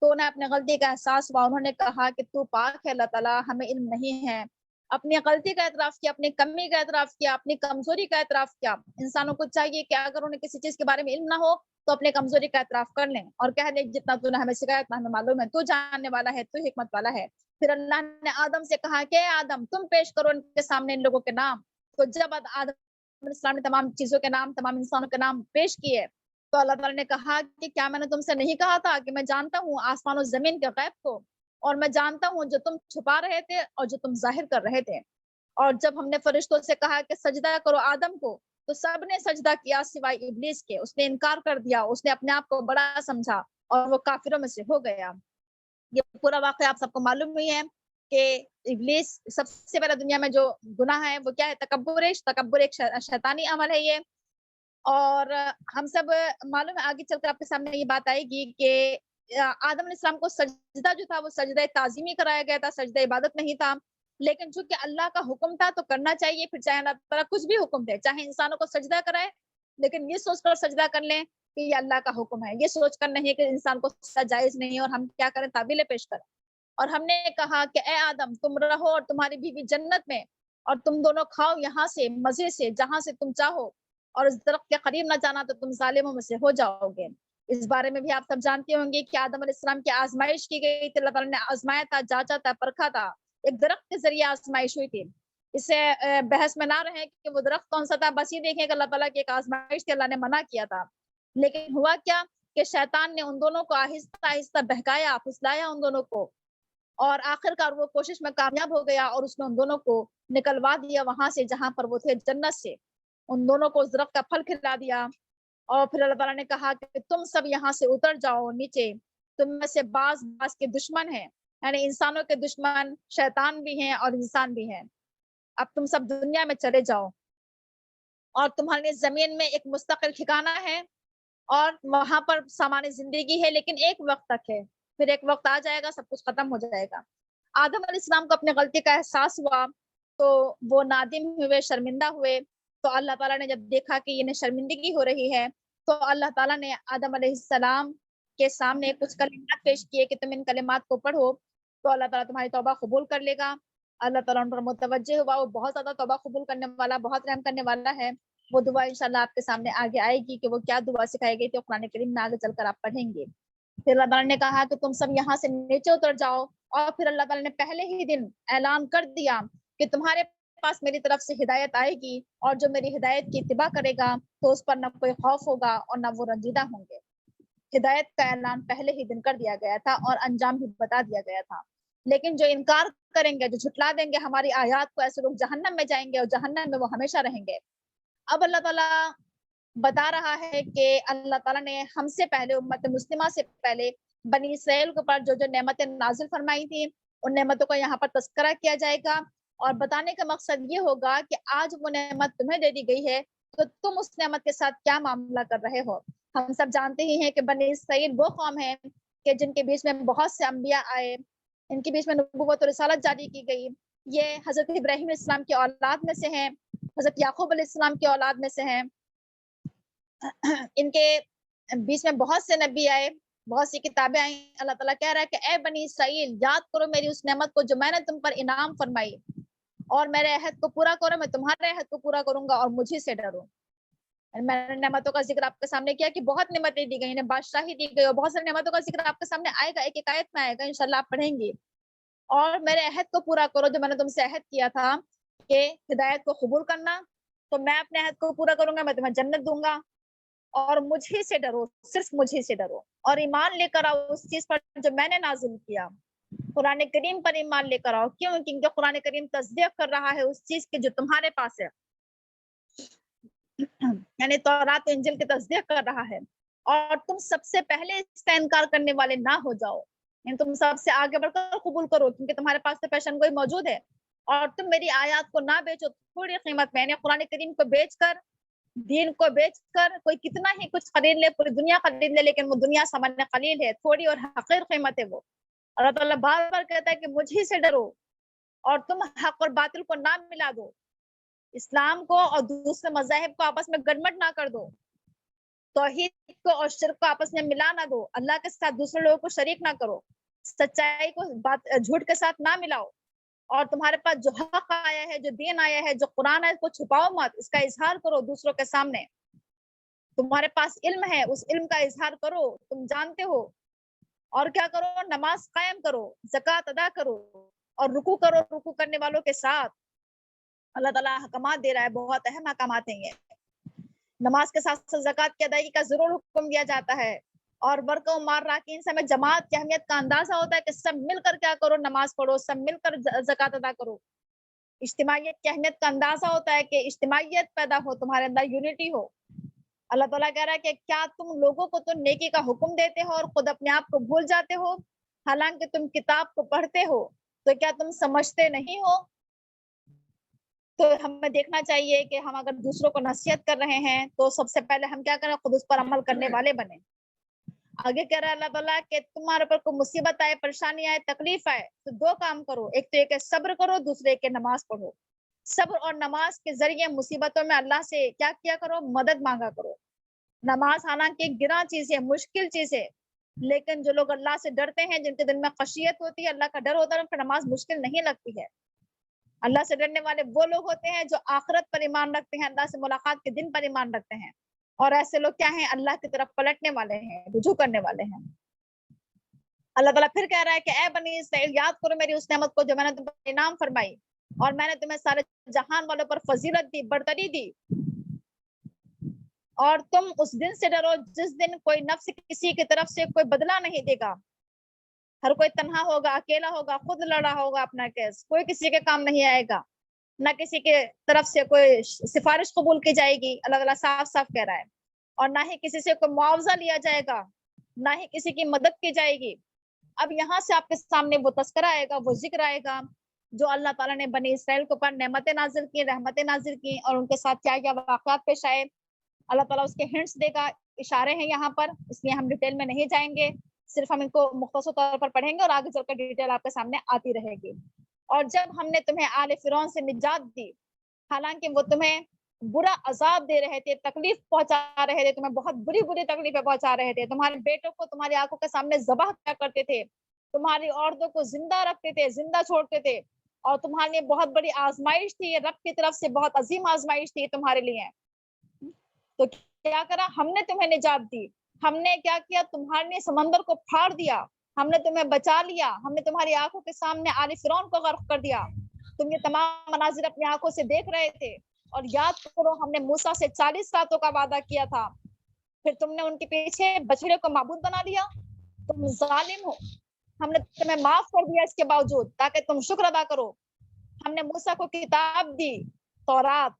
تو انہیں اپنے غلطی کا احساس ہوا. انہوں نے کہا کہ تو پاک ہے اللہ تعالیٰ، ہمیں علم نہیں ہے. اپنی غلطی کا اعتراف کیا، اپنی کمی کا اعتراف کیا، اپنی کمزوری کا اعتراف کیا. انسانوں کو چاہیے کہ اگر انہیں کسی چیز کے بارے میں علم نہ ہو تو اپنے کمزوری کا اعتراف کر لیں اور کہہ دیں جتنا تو نے ہمیں سکھایا اتنا ہمیں معلوم ہے، تو جاننے والا ہے، تو حکمت والا ہے. پھر اللہ نے آدم سے کہا کہ آدم تم پیش کرو ان کے سامنے ان لوگوں کے نام. تو جب آدم علیہ السلام نے تمام چیزوں کے نام، تمام انسانوں کے نام پیش کیے تو اللہ تعالیٰ نے کہا کہ کیا میں نے تم سے نہیں کہا تھا کہ میں جانتا ہوں آسمان و زمین کے غیب کو، اور میں جانتا ہوں جو تم چھپا رہے تھے اور جو تم ظاہر کر رہے تھے. اور جب ہم نے فرشتوں سے کہا کہ سجدہ کرو آدم کو تو سب نے سجدہ کیا سوائے ابلیس کے. اس نے انکار کر دیا، اس نے اپنے آپ کو بڑا سمجھا اور وہ کافروں میں سے ہو گیا. یہ پورا واقعہ آپ سب کو معلوم ہی ہے کہ ابلیس سب سے پہلے دنیا میں جو گناہ ہے وہ کیا ہے؟ تکبر ایک شیطانی عمل ہے یہ. اور ہم سب معلوم ہے، آگے چل کر آپ کے سامنے یہ بات آئے گی کہ آدم علیہ السلام کو سجدہ جو تھا وہ سجدہ تعظیمی کرایا گیا تھا، سجدہ عبادت نہیں تھا. لیکن چونکہ اللہ کا حکم تھا تو کرنا چاہیے، پھر چاہے اللہ تعالیٰ کچھ بھی حکم دے، چاہے انسانوں کو سجدہ کرائے لیکن یہ سوچ کر سجدہ کر لیں کہ یہ اللہ کا حکم ہے، یہ سوچ کر نہیں کہ انسان کو سجدہ جائز نہیں ہے اور ہم کیا کریں، تعویلیں پیش کریں. اور ہم نے کہا کہ اے آدم تم رہو اور تمہاری بیوی جنت میں، اور تم دونوں کھاؤ یہاں سے مزے سے جہاں سے تم چاہو، اور اس درخت کے قریب نہ جانا تو تم ظالموں میں سے ہو جاؤ گے. اس بارے میں بھی آپ سب جانتے ہوں گے کہ آدم علیہ السلام کی آزمائش کی گئی تھی. اللہ تعالیٰ نے آزمایا تھا، جانچا تھا، پرکھا تھا. ایک درخت کے ذریعے آزمائش ہوئی تھی. اس سے بحث میں نہ رہے کہ وہ درخت کون سا تھا، بس یہ دیکھیں کہ اللہ تعالیٰ کی ایک آزمائش تھی، اللہ نے منع کیا تھا. لیکن ہوا کیا کہ شیطان نے ان دونوں کو آہستہ آہستہ بہکایا، پھسلایا ان دونوں کو، اور آخر کار وہ کوشش میں کامیاب ہو گیا اور اس نے ان دونوں کو نکلوا دیا وہاں سے جہاں پر وہ تھے جنت سے، ان دونوں کو اس درخت کا پھل کھلا دیا، اور پھر اللہ تعالیٰ نے کہا کہ تم سب یہاں سے اتر جاؤ نیچے، تم میں سے بعض کے دشمن ہیں، یعنی انسانوں کے دشمن شیطان بھی ہیں اور انسان بھی ہیں، اب تم سب دنیا میں چلے جاؤ، اور تمہارے زمین میں ایک مستقل ٹھکانہ ہے اور وہاں پر سامان زندگی ہے، لیکن ایک وقت تک ہے، پھر ایک وقت آ جائے گا سب کچھ ختم ہو جائے گا۔ آدم علیہ السلام کو اپنے غلطی کا احساس ہوا تو وہ نادم ہوئے، شرمندہ ہوئے، تو اللہ تعالیٰ نے جب دیکھا کہ انہیں شرمندگی ہو رہی ہے تو اللہ تعالیٰ نے آدم علیہ السلام کے سامنے کچھ کلمات پیش کیے کہ تم ان کلمات کو پڑھو تو اللہ تعالیٰ تمہاری توبہ قبول کر لے گا۔ اللہ تعالیٰ ان پر متوجہ ہوا، وہ بہت زیادہ توبہ قبول کرنے والا، بہت رحم کرنے والا ہے۔ وہ دعا انشاءاللہ آپ کے سامنے آگے آئے گی کہ وہ کیا دعا سکھائی گئی تھی، قرآن کریم میں آگے چل کر آپ پڑھیں گے۔ پھر اللہ تعالیٰ نے کہا کہ تم سب یہاں سے نیچے اتر جاؤ، اور پھر اللہ تعالیٰ نے پہلے ہی دن اعلان کر دیا کہ تمہارے پاس میری طرف سے ہدایت آئے گی، اور جو میری ہدایت کی اتباع کرے گا تو اس پر نہ کوئی خوف ہوگا اور نہ وہ رنجیدہ ہوں گے۔ ہدایت کا اعلان پہلے ہی دن کر دیا گیا تھا اور انجام بھی بتا دیا گیا تھا، لیکن جو انکار کریں گے، جو جھٹلا دیں گے ہماری آیات کو، ایسے لوگ جہنم میں جائیں گے اور جہنم میں وہ ہمیشہ رہیں گے۔ اب اللہ تعالیٰ بتا رہا ہے کہ اللہ تعالیٰ نے ہم سے پہلے، امت مسلمہ سے پہلے بنی اسرائیل کے اوپر جو جو نعمتیں نازل فرمائی تھیں، ان نعمتوں کا یہاں پر تذکرہ کیا جائے گا، اور بتانے کا مقصد یہ ہوگا کہ آج وہ نعمت تمہیں دے دی گئی ہے تو تم اس نعمت کے ساتھ کیا معاملہ کر رہے ہو۔ ہم سب جانتے ہی ہیں کہ بنی اسرائیل وہ قوم ہے کہ جن کے بیچ میں بہت سے انبیاء آئے، ان کے بیچ میں نبوت و رسالت جاری کی گئی، یہ حضرت ابراہیم علیہ السلام کی اولاد میں سے ہیں، حضرت یعقوب علیہ السلام کی اولاد میں سے ہیں، ان کے بیچ میں بہت سے نبی آئے، بہت سی کتابیں آئیں۔ اللہ تعالیٰ کہہ رہا ہے کہ اے بنی اسرائیل، یاد کرو میری اس نعمت کو جو میں نے تم پر انعام فرمائی، اور میرے عہد کو پورا کرو، میں تمہارے عہد کو پورا کروں گا، اور مجھے سے ڈرو۔ میں نے نعمتوں کا ذکر آپ کے سامنے کیا کہ بہت نعمتیں دی گئی، انہیں بادشاہی دی گئی، اور بہت ساری نعمتوں کا ذکر آپ کے سامنے آئے گا، ایک ایک آیت میں آئے گا، انشاءاللہ آپ پڑھیں گے۔ اور میرے عہد کو پورا کرو جو میں نے تم سے عہد کیا تھا کہ ہدایت کو قبول کرنا، تو میں اپنے عہد کو پورا کروں گا، میں تمہیں جنت دوں گا، اور مجھے سے ڈرو، صرف مجھے سے ڈرو، اور ایمان لے کر آؤ اس چیز پر جو میں نے نازل کیا، قرآن کریم پر ایمان لے کر آؤ۔ کیوں؟ کیونکہ قرآن کریم تصدیق کر رہا ہے اس چیز کے جو تمہارے پاس ہے، یعنی تورات و انجیل کی تصدیق کر رہا ہے، اور تم سب سے پہلے اس کا انکار کرنے والے نہ ہو جاؤ، یعنی تم سب سے آگے بڑھ کر قبول کرو، کیونکہ تمہارے پاس تو پیشن گوئی موجود ہے، اور تم میری آیات کو نہ بیچو تھوڑی قیمت میں، یعنی قرآن کریم کو بیچ کر، دین کو بیچ کر کوئی کتنا ہی کچھ خرید لے، پوری دنیا خرید لے، لیکن وہ دنیا سامان قلیل ہے، تھوڑی اور حقیر قیمت ہے وہ۔ اللہ تعالیٰ بار بار کہتا ہے کہ مجھے سے ڈرو، اور تم حق اور باطل کو نہ ملا دو، اسلام کو اور دوسرے مذاہب کو آپس میں گڑمٹ نہ کر دو، توحید کو اور شرک کو آپس میں ملا نہ دو، اللہ کے ساتھ دوسرے لوگوں کو شریک نہ کرو، سچائی کو جھوٹ کے ساتھ نہ ملاؤ، اور تمہارے پاس جو حق آیا ہے، جو دین آیا ہے، جو قرآن ہے، اس کو چھپاؤ مت، اس کا اظہار کرو دوسروں کے سامنے۔ تمہارے پاس علم ہے، اس علم کا اظہار کرو، تم جانتے ہو، اور کیا کرو؟ نماز قائم کرو، زکوٰۃ ادا کرو، اور رکوع کرو رکوع کرنے والوں کے ساتھ۔ اللہ تعالیٰ احکامات دے رہا ہے، بہت اہم احکامات ہیں یہ۔ نماز کے ساتھ ساتھ زکوٰۃ کی ادائیگی کا ضرور حکم دیا جاتا ہے، اور برکو مار راکین سے ہمیں جماعت کی اہمیت کا اندازہ ہوتا ہے کہ سب مل کر کیا کرو؟ نماز پڑھو، سب مل کر زکوٰۃ ادا کرو۔ اجتماعیت کی اہمیت کا اندازہ ہوتا ہے کہ اجتماعیت پیدا ہو، تمہارے اندر یونٹی ہو۔ اللہ تعالیٰ کہہ رہا ہے کہ کیا تم لوگوں کو تو نیکی کا حکم دیتے ہو اور خود اپنے آپ کو بھول جاتے ہو، حالانکہ تم کتاب کو پڑھتے ہو، تو کیا تم سمجھتے نہیں ہو؟ تو ہمیں دیکھنا چاہیے کہ ہم اگر دوسروں کو نصیحت کر رہے ہیں تو سب سے پہلے ہم کیا کریں؟ خود اس پر عمل کرنے والے بنیں۔ آگے کہہ رہا ہے اللہ تعالیٰ کہ تمہارے پر کوئی مصیبت آئے، پریشانی آئے، تکلیف آئے، تو دو کام کرو، ایک تو یہ کہ صبر کرو، دوسرے کہ نماز پڑھو۔ صبر اور نماز کے ذریعے مصیبتوں میں اللہ سے کیا کیا کرو؟ مدد مانگا کرو۔ نماز حالانکہ ایک گراں چیز ہے، مشکل چیز ہے، لیکن جو لوگ اللہ سے ڈرتے ہیں، جن کے دل میں خشیت ہوتی ہے، اللہ کا ڈر ہوتا ہے، ان کو نماز مشکل نہیں لگتی ہے۔ اللہ سے ڈرنے والے وہ لوگ ہوتے ہیں جو آخرت پر ایمان رکھتے ہیں، اللہ سے ملاقات کے دن پر ایمان رکھتے ہیں، اور ایسے لوگ کیا ہیں؟ اللہ کی طرف پلٹنے والے ہیں، رجوع کرنے والے ہیں۔ اللہ تعالیٰ پھر کہہ رہا ہے کہ اے بنی اسرائیل، یاد کرو میری اس نعمت کو جو میں نے تم پر انعام فرمائی، اور میں نے تمہیں سارے جہان والوں پر فضیلت دی، برتری دی، اور تم اس دن سے ڈرو جس دن کوئی نفس کسی کی طرف سے کوئی بدلہ نہیں دے گا، ہر کوئی تنہا ہوگا، اکیلا ہوگا، خود لڑا ہوگا اپنا کیس، کوئی کسی کے کام نہیں آئے گا، نہ کسی کے طرف سے کوئی سفارش قبول کی جائے گی، اللہ تعالیٰ صاف صاف کہہ رہا ہے، اور نہ ہی کسی سے کوئی معاوضہ لیا جائے گا، نہ ہی کسی کی مدد کی جائے گی۔ اب یہاں سے آپ کے سامنے وہ تذکرہ آئے گا، وہ ذکر آئے گا جو اللہ تعالیٰ نے بنی اسرائیل کے اوپر نعمتیں نازل کی، رحمتیں نازل کی، اور ان کے ساتھ کیا کیا واقعات پیش آئے۔ اللہ تعالیٰ اس کے ہنٹس دے گا، اشارے ہیں یہاں پر، اس لیے ہم ڈیٹیل میں نہیں جائیں گے، صرف ہم ان کو مختصر طور پر پڑھیں گے اور آگے چل کر ڈیٹیل آپ کے سامنے آتی رہے گی۔ اور جب ہم نے تمہیں آل فرعون سے نجات دی، حالانکہ وہ تمہیں برا عذاب دے رہے تھے، تکلیف پہنچا رہے تھے، تمہیں بہت بری بری تکلیفیں پہنچا رہے تھے، تمہارے بیٹوں کو تمہاری آنکھوں کے سامنے ذبح کیا کرتے تھے، تمہاری عورتوں کو زندہ رکھتے تھے، زندہ چھوڑتے تھے، اور تمہارے لیے بہت بڑی آزمائش تھی، رب کی طرف سے بہت عظیم آزمائش تھی تمہارے لیے۔ تو کیا کرا ہم نے تمہیں نجات دی، ہم نے کیا کیا، تمہارے لیے سمندر کو پھاڑ دیا، ہم نے تمہیں بچا لیا، ہم نے تمہاری آنکھوں کے سامنے آل فرعون کو غرق کر دیا، تم یہ تمام مناظر اپنی آنکھوں سے دیکھ رہے تھے۔ اور یاد کرو ہم نے موسیٰ سے 40 راتوں کا وعدہ کیا تھا، پھر تم نے ان کے پیچھے بچڑے کو معبود بنا لیا، تم ظالم ہو، ہم نے تمہیں معاف کر دیا اس کے باوجود تاکہ تم شکر ادا کرو۔ ہم نے موسیٰ کو کتاب دی، تورات،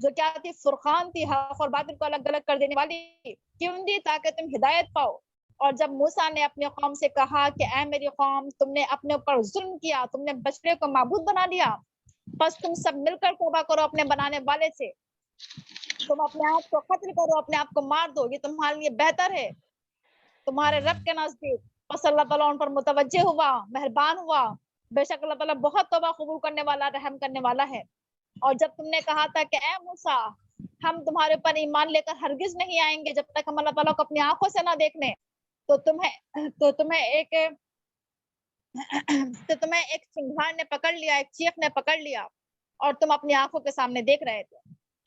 جو کیا تھی، فرقان تھی، حق اور باطل کو الگ الگ کر دینے والی، کیوں دی؟ تاکہ تم ہدایت پاؤ۔ اور جب موسیٰ نے اپنی قوم سے کہا کہ اے میری قوم، تم نے اپنے اوپر ظلم کیا، تم نے بچڑے کو معبود بنا لیا، بس تم سب مل کر توبہ کرو اپنے بنانے والے سے، تم اپنے آپ کو قتل کرو، اپنے آپ کو مار دو، یہ تمہارے لیے بہتر ہے تمہارے رب کے نزدیک۔ بس اللہ تعالیٰ ان پر متوجہ ہوا، مہربان ہوا، بے شک اللہ تعالیٰ بہت توبہ قبول کرنے والا، رحم کرنے والا ہے۔ اور جب تم نے کہا تھا کہ اے موسیٰ، ہم تمہارے اوپر ایمان لے کر ہرگز نہیں آئیں گے جب تک ہم اللہ تعالیٰ کو اپنی آنکھوں سے نہ دیکھ لیں، تو تمہیں ایک چنگھاڑ نے پکڑ لیا، ایک چیخ نے پکڑ لیا، اور تم اپنی آنکھوں کے سامنے دیکھ رہے تھے۔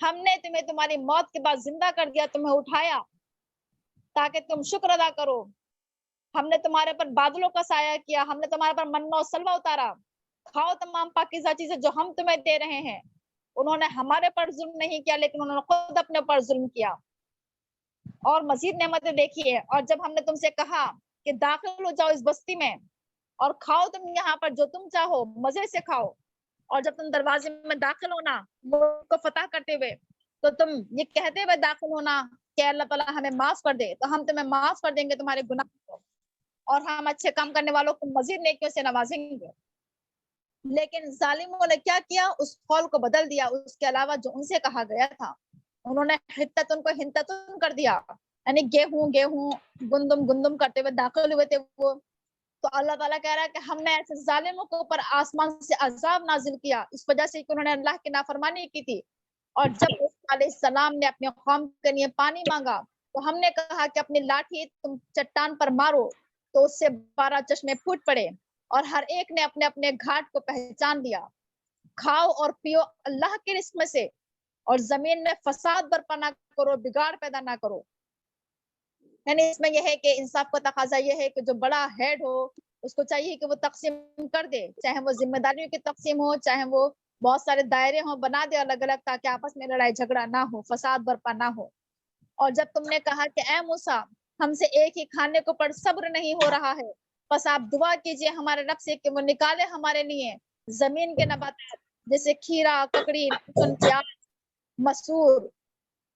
ہم نے تمہیں تمہاری موت کے بعد زندہ کر دیا، تمہیں اٹھایا تاکہ تم شکر ادا کرو۔ ہم نے تمہارے پر بادلوں کا سایہ کیا، ہم نے تمہارے پر منہ و سلوہ اتارا، کھاؤ تمام پاکیزہ چیزیں جو ہم تمہیں دے رہے ہیں۔ انہوں نے ہمارے پر ظلم نہیں کیا، لیکن انہوں نے خود اپنے پر ظلم کیا۔ اور مزید نعمتیں دیکھیے، اور جب ہم نے تم سے کہا کہ داخل ہو جاؤ اس بستی میں اور کھاؤ تم یہاں پر جو تم چاہو، مزے سے کھاؤ، اور جب تم دروازے میں داخل ہونا ملک کو فتح کرتے ہوئے، تو تم یہ کہتے ہوئے داخل ہونا کہ اللہ تعالیٰ ہمیں معاف کر دے، تو ہم تمہیں معاف کر دیں گے تمہارے گناہ کو، اور ہم اچھے کام کرنے والوں کو مزید نیکیوں سے نوازیں گے۔ لیکن ظالموں نے کیا کیا، اس قول کو بدل دیا، اس کے علاوہ جو ان سے کہا گیا تھا، انہوں نے حتتن کو ہنتتن کر دیا، یعنی گیہوں گیہوں، گندم گندم کرتے ہوئے داخل ہوئے تھے وہ۔ تو اللہ تعالیٰ کہہ رہا ہے کہ ہم نے ایسے ظالموں کے اوپر آسمان سے عذاب نازل کیا، اس وجہ سے کہ انہوں نے اللہ کی نافرمانی کی تھی۔ اور جب موسیٰ علیہ السلام نے اپنے قوم کے لیے پانی مانگا، تو ہم نے کہا کہ اپنی لاٹھی تم چٹان پر مارو، تو اس سے 12 چشمے پھوٹ پڑے، اور ہر ایک نے اپنے اپنے گھاٹ کو پہچان لیا۔ کھاؤ اور پیو اللہ کے رزق میں سے، اور زمین میں فساد برپا نہ کرو، بگاڑ پیدا نہ کرو۔ یعنی اس میں یہ ہے کہ انصاف کا تقاضا یہ ہے کہ جو بڑا ہیڈ ہو اس کو چاہیے کہ وہ تقسیم کر دے، چاہے وہ ذمہ داریوں کی تقسیم ہو، چاہے وہ بہت سارے دائرے ہوں، بنا دے الگ الگ، تاکہ آپس میں لڑائی جھگڑا نہ ہو، فساد برپا نہ ہو۔ اور جب تم نے کہا کہ اے موسیٰ، ہم سے ایک ہی کھانے کو پر صبر نہیں ہو رہا ہے، بس آپ دعا کیجئے ہمارے رب سے کہ وہ نکالے ہمارے لیے زمین کے نباتات جیسے کھیرا، ککڑی، لہسن، پیاز، مسور۔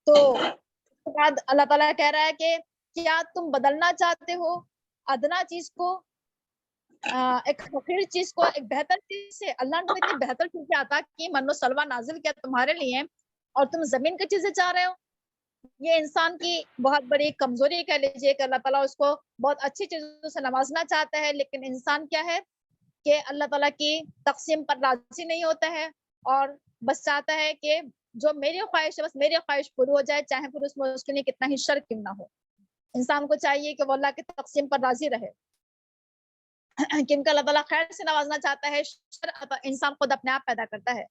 تو اس کے بعد اللہ تعالیٰ کہہ رہا ہے کہ کیا تم بدلنا چاہتے ہو ادنا چیز کو، ایک حقیر چیز کو ایک بہتر چیز سے؟ اللہ نے اتنی بہتر چیزیں عطا کی، من و سلوہ نازل کیا تمہارے لیے، اور تم زمین کی چیزیں چاہ رہے ہو؟ یہ انسان کی بہت بڑی کمزوری کہہ لیجیے کہ اللہ تعالیٰ اس کو بہت اچھی چیزوں سے نوازنا چاہتا ہے، لیکن انسان کیا ہے کہ اللہ تعالیٰ کی تقسیم پر راضی نہیں ہوتا ہے، اور بس چاہتا ہے کہ جو میری خواہش ہے بس میری خواہش پوری ہو جائے، چاہے پھر اس میں اس کے لیے کتنا ہی شر کیوں نہ ہو۔ انسان کو چاہیے کہ وہ اللہ کی تقسیم پر راضی رہے، کن کا اللہ تعالیٰ خیر سے نوازنا چاہتا ہے، شر انسان خود اپنے آپ پیدا کرتا ہے۔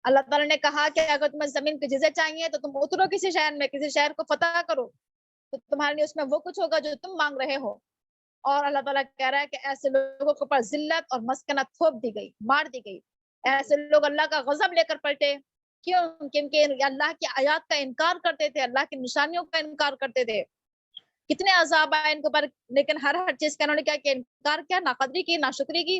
اللہ تعالیٰ نے کہا کہ اگر تمہیں زمین کی چیزیں چاہیے تو تم اترو کسی شہر میں، کسی شہر کو فتح کرو، تو تمہارے لیے اس میں وہ کچھ ہوگا جو تم مانگ رہے ہو۔ اور اللہ تعالیٰ کہہ رہا ہے کہ ایسے لوگوں کے اوپر ذلت اور مسکنت تھوپ دی گئی، مار دی گئی۔ ایسے لوگ اللہ کا غضب لے کر پلٹے، کیوں؟ کیونکہ اللہ کی آیات کا انکار کرتے تھے، اللہ کی نشانیوں کا انکار کرتے تھے۔ کتنے عذاب آئے ان کے اوپر، لیکن ہر چیز کا انہوں نے کیا کہ انکار کیا، ناقدری کی، ناشکری کی،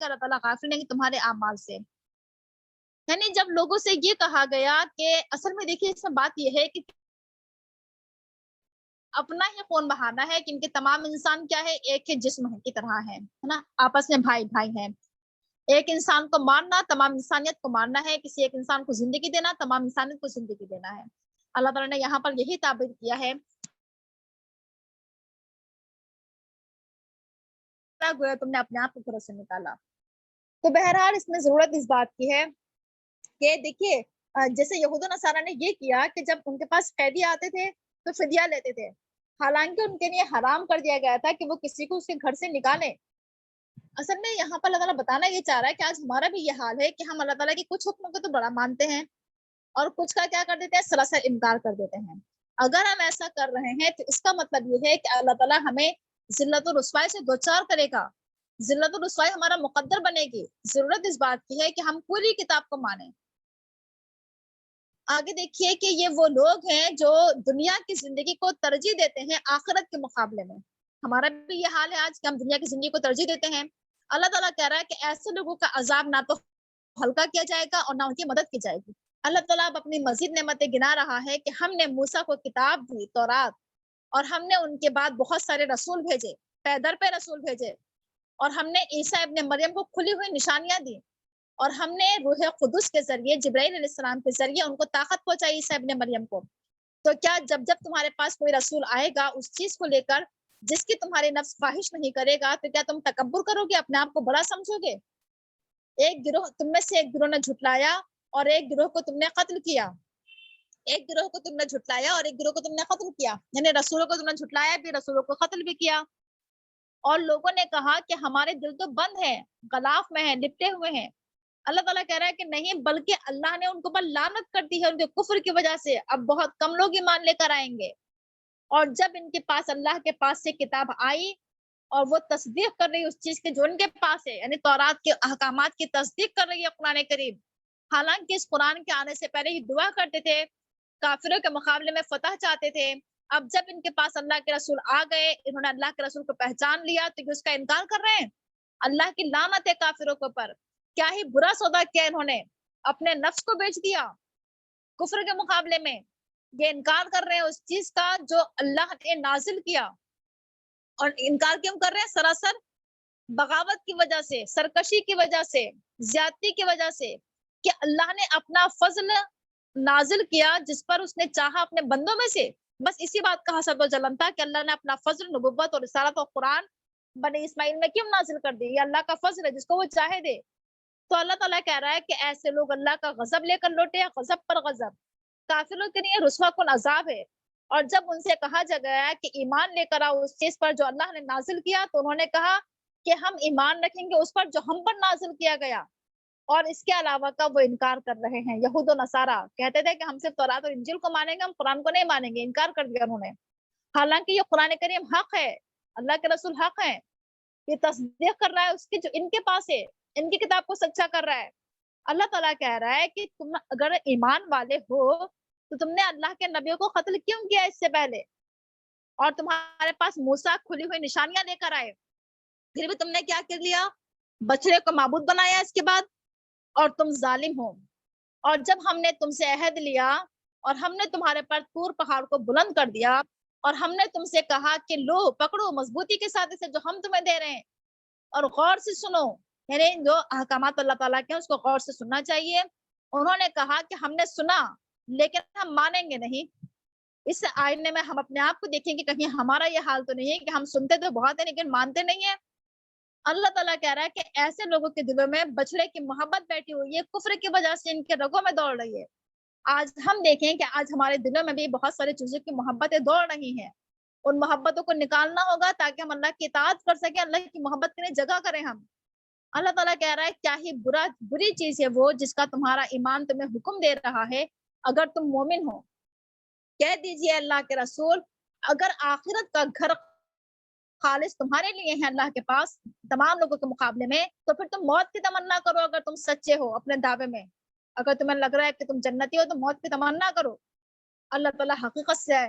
کہ اللہ تعالیٰ غافل نہیں تمہارے اعمال سے. یعنی جب لوگوں سے یہ کہا گیا کہ اصل میں دیکھیے اس میں بات یہ ہے کہ اپنا ہی خون بہانا ہے کہ ان کے تمام انسان کیا ہے، ایک ہی جسم کی طرح ہے نا، آپس میں بھائی بھائی ہیں. ایک انسان کو مارنا تمام انسانیت کو مارنا ہے، کسی ایک انسان کو زندگی دینا تمام انسانیت کو زندگی دینا ہے. اللہ تعالیٰ نے یہاں پر یہی تعبیر کیا ہے، گویا تم نے اپنے آپ کو گھروں سے نکالا. تو بہرحال اس میں ضرورت اس بات کی ہے کہ دیکھیے جیسے یہود و نصارہ نے یہ کیا کہ جب ان کے پاس قیدی آتے تھے تو فدیہ لیتے تھے، حالانکہ ان کے لیے حرام کر دیا گیا تھا کہ وہ کسی کو اس کے گھر سے نکالیں. اصل میں یہاں پر اللہ تعالیٰ بتانا یہ چاہ رہا ہے کہ آج ہمارا بھی یہ حال ہے کہ ہم اللہ تعالیٰ کی کچھ حکموں کو تو بڑا مانتے ہیں اور کچھ کا کیا کر دیتے ہیں، سراسر انکار کر دیتے ہیں. اگر ہم ایسا کر رہے ہیں تو اس کا مطلب یہ ہے کہ اللہ تعالیٰ ہمیں ذلت و رسوائی سے دوچار کرے گا، ذلت و رسوائی ہمارا مقدر بنے گی. ضرورت اس بات کی ہے کہ ہم پوری کتاب کو مانیں. آگے دیکھیے کہ یہ وہ لوگ ہیں جو دنیا کی زندگی کو ترجیح دیتے ہیں آخرت کے مقابلے میں. ہمارا بھی یہ حال ہے آج کہ ہم دنیا کی زندگی کو ترجیح دیتے ہیں. اللہ تعالیٰ کہہ رہا ہے کہ ایسے لوگوں کا عذاب نہ تو ہلکا کیا جائے گا اور نہ ان کی مدد کی جائے گی. اللہ تعالیٰ اب اپنی مزید نعمتیں گنا رہا ہے کہ ہم نے موسیٰ کو کتاب دی تورات، اور ہم نے ان کے بعد بہت سارے رسول بھیجے، پے در پہ رسول بھیجے، اور ہم نے عیسیٰ ابن مریم کو کھلی ہوئی نشانیاں دی، اور ہم نے روح قدس کے ذریعے جبرائیل علیہ السلام کے ذریعے ان کو طاقت پہنچائی عیسیٰ ابن مریم کو. تو کیا جب تمہارے پاس کوئی رسول آئے گا اس چیز کو لے کر جس کی تمہاری نفس خواہش نہیں کرے گا، تو کیا تم تکبر کرو گے، اپنے آپ کو بڑا سمجھو گے؟ ایک گروہ تم میں سے ایک گروہ نے جھٹلایا اور ایک گروہ کو تم نے قتل کیا. ایک گروہ کو تم نے جھٹلایا اور ایک گروہ کو تم نے قتل کیا، یعنی رسولوں کو تم نے جھٹلایا بھی، رسولوں کو قتل بھی کیا. اور لوگوں نے کہا کہ ہمارے دل تو بند ہیں، غلاف میں ہیں، لپٹے ہوئے ہیں. اللہ تعالیٰ کہہ رہا ہے کہ نہیں، بلکہ اللہ نے ان کو پر لعنت کر دی ہے ان کے کفر کی وجہ سے. اب بہت کم لوگ ایمان لے کر آئیں گے. اور جب ان کے پاس اللہ کے پاس سے کتاب آئی اور وہ تصدیق کر رہی اس چیز کے جو ان کے پاس ہے، یعنی تورات کے احکامات کی تصدیق کر رہی ہے قرآن کریم، حالانکہ اس قرآن کے آنے سے پہلے ہی دعا کرتے تھے، کافروں کے مقابلے میں فتح چاہتے تھے. اب جب ان کے پاس اللہ کے رسول آ گئے، انہوں نے اللہ کے رسول کو پہچان لیا، تو اس کا انکار کر رہے ہیں. اللہ کی لعنت ہے کافروں کے اوپر. کیا ہی برا سودا کیا انہوں نے، اپنے نفس کو بیچ دیا کفر کے مقابلے میں. یہ انکار کر رہے ہیں اس چیز کا جو اللہ نے نازل کیا. اور انکار کیوں کر رہے ہیں؟ سراسر بغاوت کی وجہ سے، سرکشی کی وجہ سے، زیادتی کی وجہ سے، کہ اللہ نے اپنا فضل نازل کیا جس پر اس نے چاہا اپنے بندوں میں سے. بس اسی بات کا حسد و جلن تھا کہ اللہ نے اپنا فضل، نبوت اور رسالت اور قرآن بنی اسماعیل میں کیوں نازل کر دی. یہ اللہ کا فضل ہے، جس کو وہ چاہے دے. تو اللہ تعالیٰ کہہ رہا ہے کہ ایسے لوگ اللہ کا غضب لے کر لوٹے ہیں، غضب پر غضب. کافروں کے لیے رسوا کن عذاب ہے. اور جب ان سے کہا جا گیا کہ ایمان لے کر آؤ اس چیز پر جو اللہ نے نازل کیا، تو انہوں نے کہا کہ ہم ایمان رکھیں گے اس پر جو ہم پر نازل کیا گیا، اور اس کے علاوہ کا وہ انکار کر رہے ہیں. یہود و نصارہ کہتے تھے کہ ہم صرف تورات اور انجیل کو مانیں گے، ہم قرآن کو نہیں مانیں گے. انکار کر دیا انہوں نے، حالانکہ یہ قرآن کریم حق ہے، اللہ کے رسول حق ہیں. یہ تصدیق کر رہا ہے اس کی جو ان کے پاس ہے، ان کی کتاب کو سچا کر رہا ہے. اللہ تعالیٰ کہہ رہا ہے کہ تم اگر ایمان والے ہو تو تم نے اللہ کے نبیوں کو قتل کیوں کیا اس سے پہلے، اور تمہارے پاس موسیٰ کھلی ہوئی نشانیاں لے کر آئے، پھر بھی تم نے کیا کر لیا؟ بچڑے کو معبود بنایا اس کے بعد، اور تم ظالم ہو. اور جب ہم نے تم سے عہد لیا اور ہم نے تمہارے پر طور پہاڑ کو بلند کر دیا، اور ہم نے تم سے کہا کہ لو پکڑو مضبوطی کے ساتھ اسے جو ہم تمہیں دے رہے ہیں، اور غور سے سنو، یعنی جو احکامات اللہ تعالیٰ کے ہیں اس کو غور سے سننا چاہیے. انہوں نے کہا کہ ہم نے سنا لیکن ہم مانیں گے نہیں. اس آئینے میں ہم اپنے آپ کو دیکھیں کہ کہیں ہمارا یہ حال تو نہیں ہے کہ ہم سنتے تو بہت ہیں لیکن مانتے نہیں ہیں. اللہ تعالیٰ کہہ رہا ہے کہ ایسے لوگوں کے دلوں میں بچڑے کی محبت بیٹھی ہوئی ہے، کفر کی وجہ سے ان کے رگوں میں دوڑ رہی ہے. آج ہم دیکھیں کہ آج ہمارے دلوں میں بھی بہت ساری چیزوں کی محبتیں دوڑ رہی ہیں. ان محبتوں کو نکالنا ہوگا تاکہ ہم اللہ کی اطاعت کر سکیں، اللہ کی محبت کے لیے جگہ کریں ہم. اللہ تعالیٰ کہہ رہا ہے کیا ہی بری چیز ہے وہ جس کا تمہارا ایمان تمہیں حکم دے رہا ہے اگر تم مومن ہو. کہہ دیجئے اللہ کے رسول، اگر آخرت کا گھر خالص تمہارے لیے ہے اللہ کے پاس تمام لوگوں کے مقابلے میں، تو پھر تم موت کی تمنا کرو. اگر تم سچے ہو اپنے دعوے میں، اگر تمہیں لگ رہا ہے کہ تم جنتی ہو تو موت کی تمنا کرو. اللہ تعالیٰ حقیقت سے ہے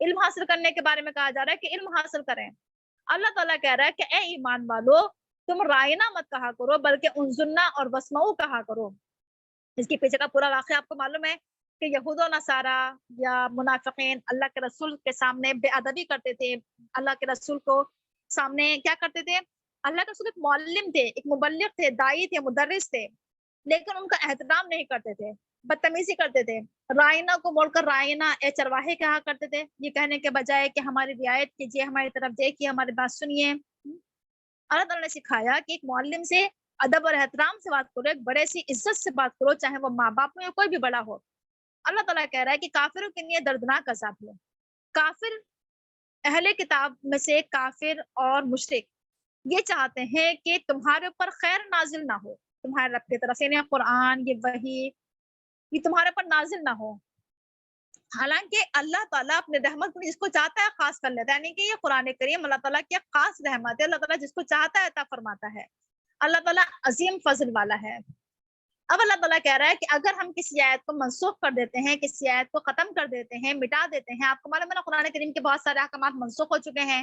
علم حاصل کرنے کے بارے میں کہا جا رہا ہے کہ علم حاصل کریں. اللہ تعالیٰ کہہ رہا ہے کہ اے ایمان والو تم رائنا مت کہا کرو بلکہ انظرنا اور واسمعوا کہا کرو. اس کے پیچھے کا پورا واقعہ آپ کو معلوم ہے کہ یہود و نصارہ یا منافقین اللہ کے رسول کے سامنے بے ادبی کرتے تھے. اللہ کے رسول کو سامنے کیا کرتے تھے؟ اللہ کے رسول ایک معلم تھے، ایک مبلغ تھے، داعی تھے، مدرس تھے، لیکن ان کا احترام نہیں کرتے تھے، بدتمیزی کرتے تھے. رائنا کو بول کر رائنا اے چرواہے کہا کرتے تھے، یہ کہنے کے بجائے کہ ہماری رعایت کیجیے، ہماری طرف دیکھیے، ہماری بات سنیے. اللہ تعالیٰ نے سکھایا کہ ایک معلم سے ادب اور احترام سے بات کرو، ایک بڑے سے عزت سے بات کرو، چاہے وہ ماں باپ میں یا کوئی بھی بڑا ہو. اللہ تعالیٰ کہہ رہا ہے کہ کافروں کے لیے دردناک عذاب ہے. کافر اہل کتاب میں سے کافر اور مشرک یہ چاہتے ہیں کہ تمہارے اوپر خیر نازل نہ ہو، تمہارے رب کی طرف سے یعنی قرآن یہ وحی یہ تمہارے اوپر نازل نہ ہو. حالانکہ اللہ تعالیٰ اپنے رحمت کو جس کو چاہتا ہے خاص کر لیتا ہے، یعنی کہ یہ قرآن کریم اللہ تعالیٰ کی خاص رحمت ہے. اللہ تعالیٰ جس کو چاہتا ہے عطا فرماتا ہے. اللہ تعالیٰ عظیم فضل والا ہے. اب اللہ تعالیٰ کہہ رہا ہے کہ اگر ہم کسی آیت کو منسوخ کر دیتے ہیں، کسی آیت کو ختم کر دیتے ہیں، مٹا دیتے ہیں، آپ کو معلوم ہے نا قرآن کریم کے بہت سارے احکامات منسوخ ہو چکے ہیں